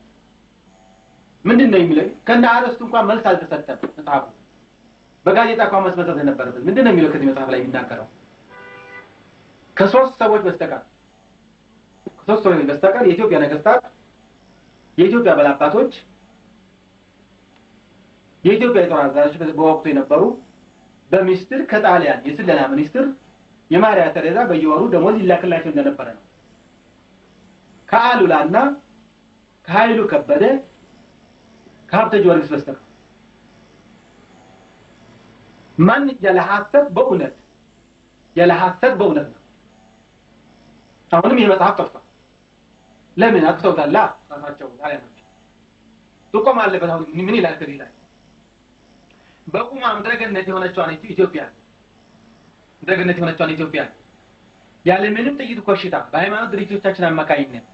ምንድነው የሚለው? ከና አርስቱ እንኳን መልስ አልተሰጠም። መጽሐፉ በጋዜጣ እንኳን መስመር ተነበረበት። ምንድነው የሚለው ከዚህ መጽሐፍ ላይ የሚናገረው? ከሶስት ሰዎች በስተቀር የኢትዮጵያ ነገስታት፣ የኢትዮጵያ ባላባቶች፣ የኢትዮጵያ የጦር አዛዦች በወቅቱ የነበሩ በሚስጥር ከጣሊያን የስለላ ሚኒስትር የማሪያ ተሬዛ በየወሩ ደሞዝ ይላክላቸው እንደነበረ ነው። ከአሉላና ከኃይሉ ከበደ ከሀብተ ጊዮርጊስ በስተቀር ማን ያለ ሐሰት በእውነት ነው። አሁንም የመጽሐፍ ጠፍቷል። ለምን አጥተውታል? ራሳቸው ጣሊያኖች ጥቆም አለበት። አሁን ምን ይላል? ከዚህ ላይ በቁማ ምድረገነት የሆነችዋን ኢትዮጵያ ያለ ምንም ጥይት ኮሽታ በሃይማኖት ድርጅቶቻችን አማካኝነት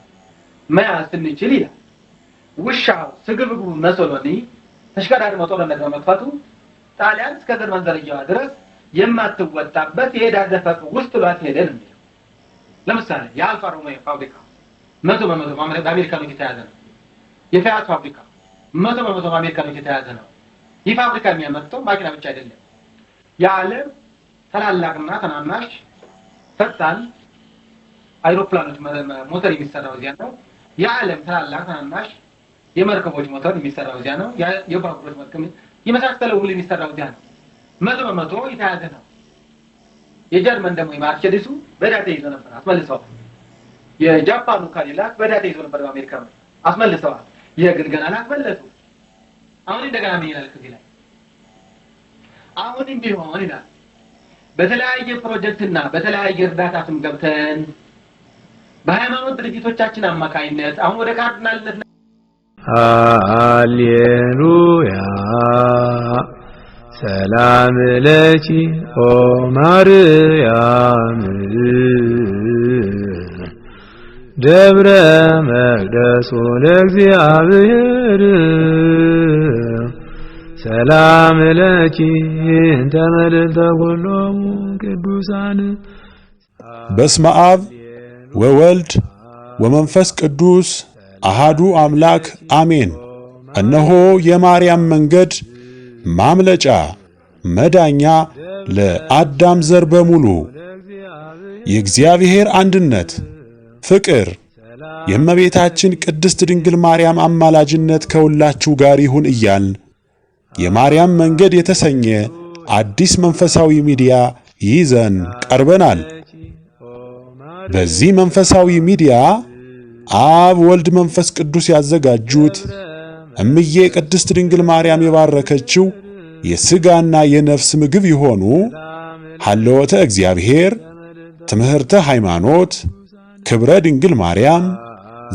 መያዝ ስንችል ይላል ውሻው ስግብግቡ መሶሎኒ ተሽከዳድሞ ጦርነት በመክፈቱ ጣሊያን እስከ ዘር መንዘርያዋ ድረስ የማትወጣበት የሄዳ ዘፈቅ ውስጥ ሏት ሄደ ነው የሚለው። ለምሳሌ የአልፋ ሮሜዮ ፋብሪካ 100% በአሜሪካኖች የተያዘ ነው። የፊያት ፋብሪካ 100% በአሜሪካኖች የተያዘ ነው። ይህ ፋብሪካ የሚያመርተው ማኪና ብቻ አይደለም። የዓለም ታላላቅና ተናናሽ ፈጣን አይሮፕላኖች ሞተር የሚሰራው እዚያ ነው። የዓለም ታላላቅ ተናናሽ የመርከቦች ሞተር የሚሰራው እዚያ ነው። የባቡሮች መርከብ የመሳሰለው ሁሉ የሚሰራው እዚያ ነው። 100% የተያዘ ነው። የጀርመን ደግሞ የማርቸዲሱ በዳታ ይዞ ነበር፣ አስመልሰዋል። የጃፓኑ ካዲላክ በዳታ ይዞ ነበር፣ በአሜሪካ አስመልሰዋል። የግል ገና አስመለሱ። አሁን እንደገና ምን ይላል ከዚህ ላይ? አሁንም ቢሆን ይላል በተለያየ ፕሮጀክትና በተለያየ እርዳታ ስም ገብተን በሃይማኖት ድርጅቶቻችን አማካይነት አሁን ወደ ካርዲናልነት ሃሌሉያ ሰላም ለኪ ኦ ማርያም ደብረ መቅደሱ ለእግዚአብሔር ሰላም ለኪ እንተ መልዕልተ ኩሎሙ ቅዱሳን። በስመ አብ ወወልድ ወመንፈስ ቅዱስ አሃዱ አምላክ አሜን። እነሆ የማርያም መንገድ ማምለጫ መዳኛ ለአዳም ዘር በሙሉ። የእግዚአብሔር አንድነት፣ ፍቅር፣ የእመቤታችን ቅድስት ድንግል ማርያም አማላጅነት ከሁላችሁ ጋር ይሁን እያልን የማርያም መንገድ የተሰኘ አዲስ መንፈሳዊ ሚዲያ ይዘን ቀርበናል። በዚህ መንፈሳዊ ሚዲያ አብ፣ ወልድ፣ መንፈስ ቅዱስ ያዘጋጁት እምዬ ቅድስት ድንግል ማርያም የባረከችው የሥጋና የነፍስ ምግብ የሆኑ ሀልወተ እግዚአብሔር፣ ትምህርተ ሃይማኖት፣ ክብረ ድንግል ማርያም፣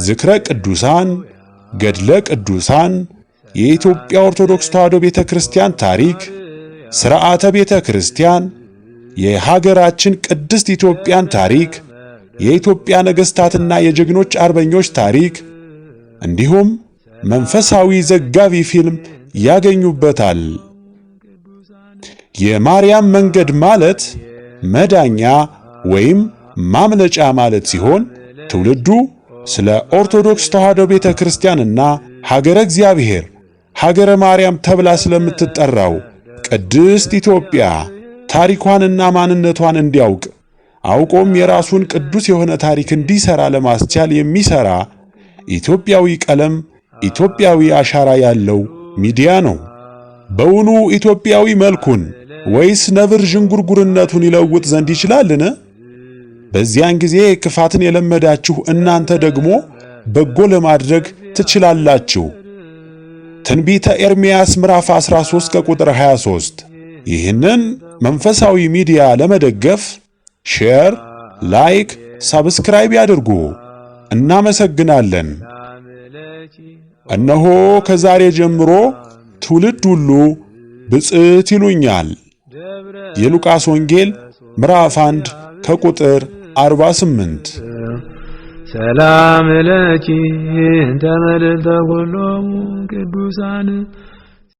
ዝክረ ቅዱሳን፣ ገድለ ቅዱሳን፣ የኢትዮጵያ ኦርቶዶክስ ተዋሕዶ ቤተ ክርስቲያን ታሪክ፣ ሥርዓተ ቤተ ክርስቲያን፣ የሀገራችን ቅድስት ኢትዮጵያን ታሪክ፣ የኢትዮጵያ ነገሥታትና የጀግኖች አርበኞች ታሪክ እንዲሁም መንፈሳዊ ዘጋቢ ፊልም ያገኙበታል። የማርያም መንገድ ማለት መዳኛ ወይም ማምለጫ ማለት ሲሆን ትውልዱ ስለ ኦርቶዶክስ ተዋሕዶ ቤተ ክርስቲያንና ሀገረ እግዚአብሔር ሀገረ ማርያም ተብላ ስለምትጠራው ቅድስት ኢትዮጵያ ታሪኳንና ማንነቷን እንዲያውቅ አውቆም የራሱን ቅዱስ የሆነ ታሪክ እንዲሰራ ለማስቻል የሚሰራ ኢትዮጵያዊ ቀለም፣ ኢትዮጵያዊ አሻራ ያለው ሚዲያ ነው። በውኑ ኢትዮጵያዊ መልኩን ወይስ ነብር ዥንጉርጉርነቱን ይለውጥ ዘንድ ይችላልን? በዚያን ጊዜ ክፋትን የለመዳችሁ እናንተ ደግሞ በጎ ለማድረግ ትችላላችሁ። ትንቢተ ኤርምያስ ምዕራፍ 13 ከቁጥር 23። ይህንን መንፈሳዊ ሚዲያ ለመደገፍ ሼር፣ ላይክ፣ ሳብስክራይብ ያድርጉ። እናመሰግናለን። እነሆ ከዛሬ ጀምሮ ትውልድ ሁሉ ብፅዕት ይሉኛል። የሉቃስ ወንጌል ምዕራፍ 1 ከቁጥር 48። ሰላም ለኪ እንተ መልዕልተ ኩሎሙ ቅዱሳን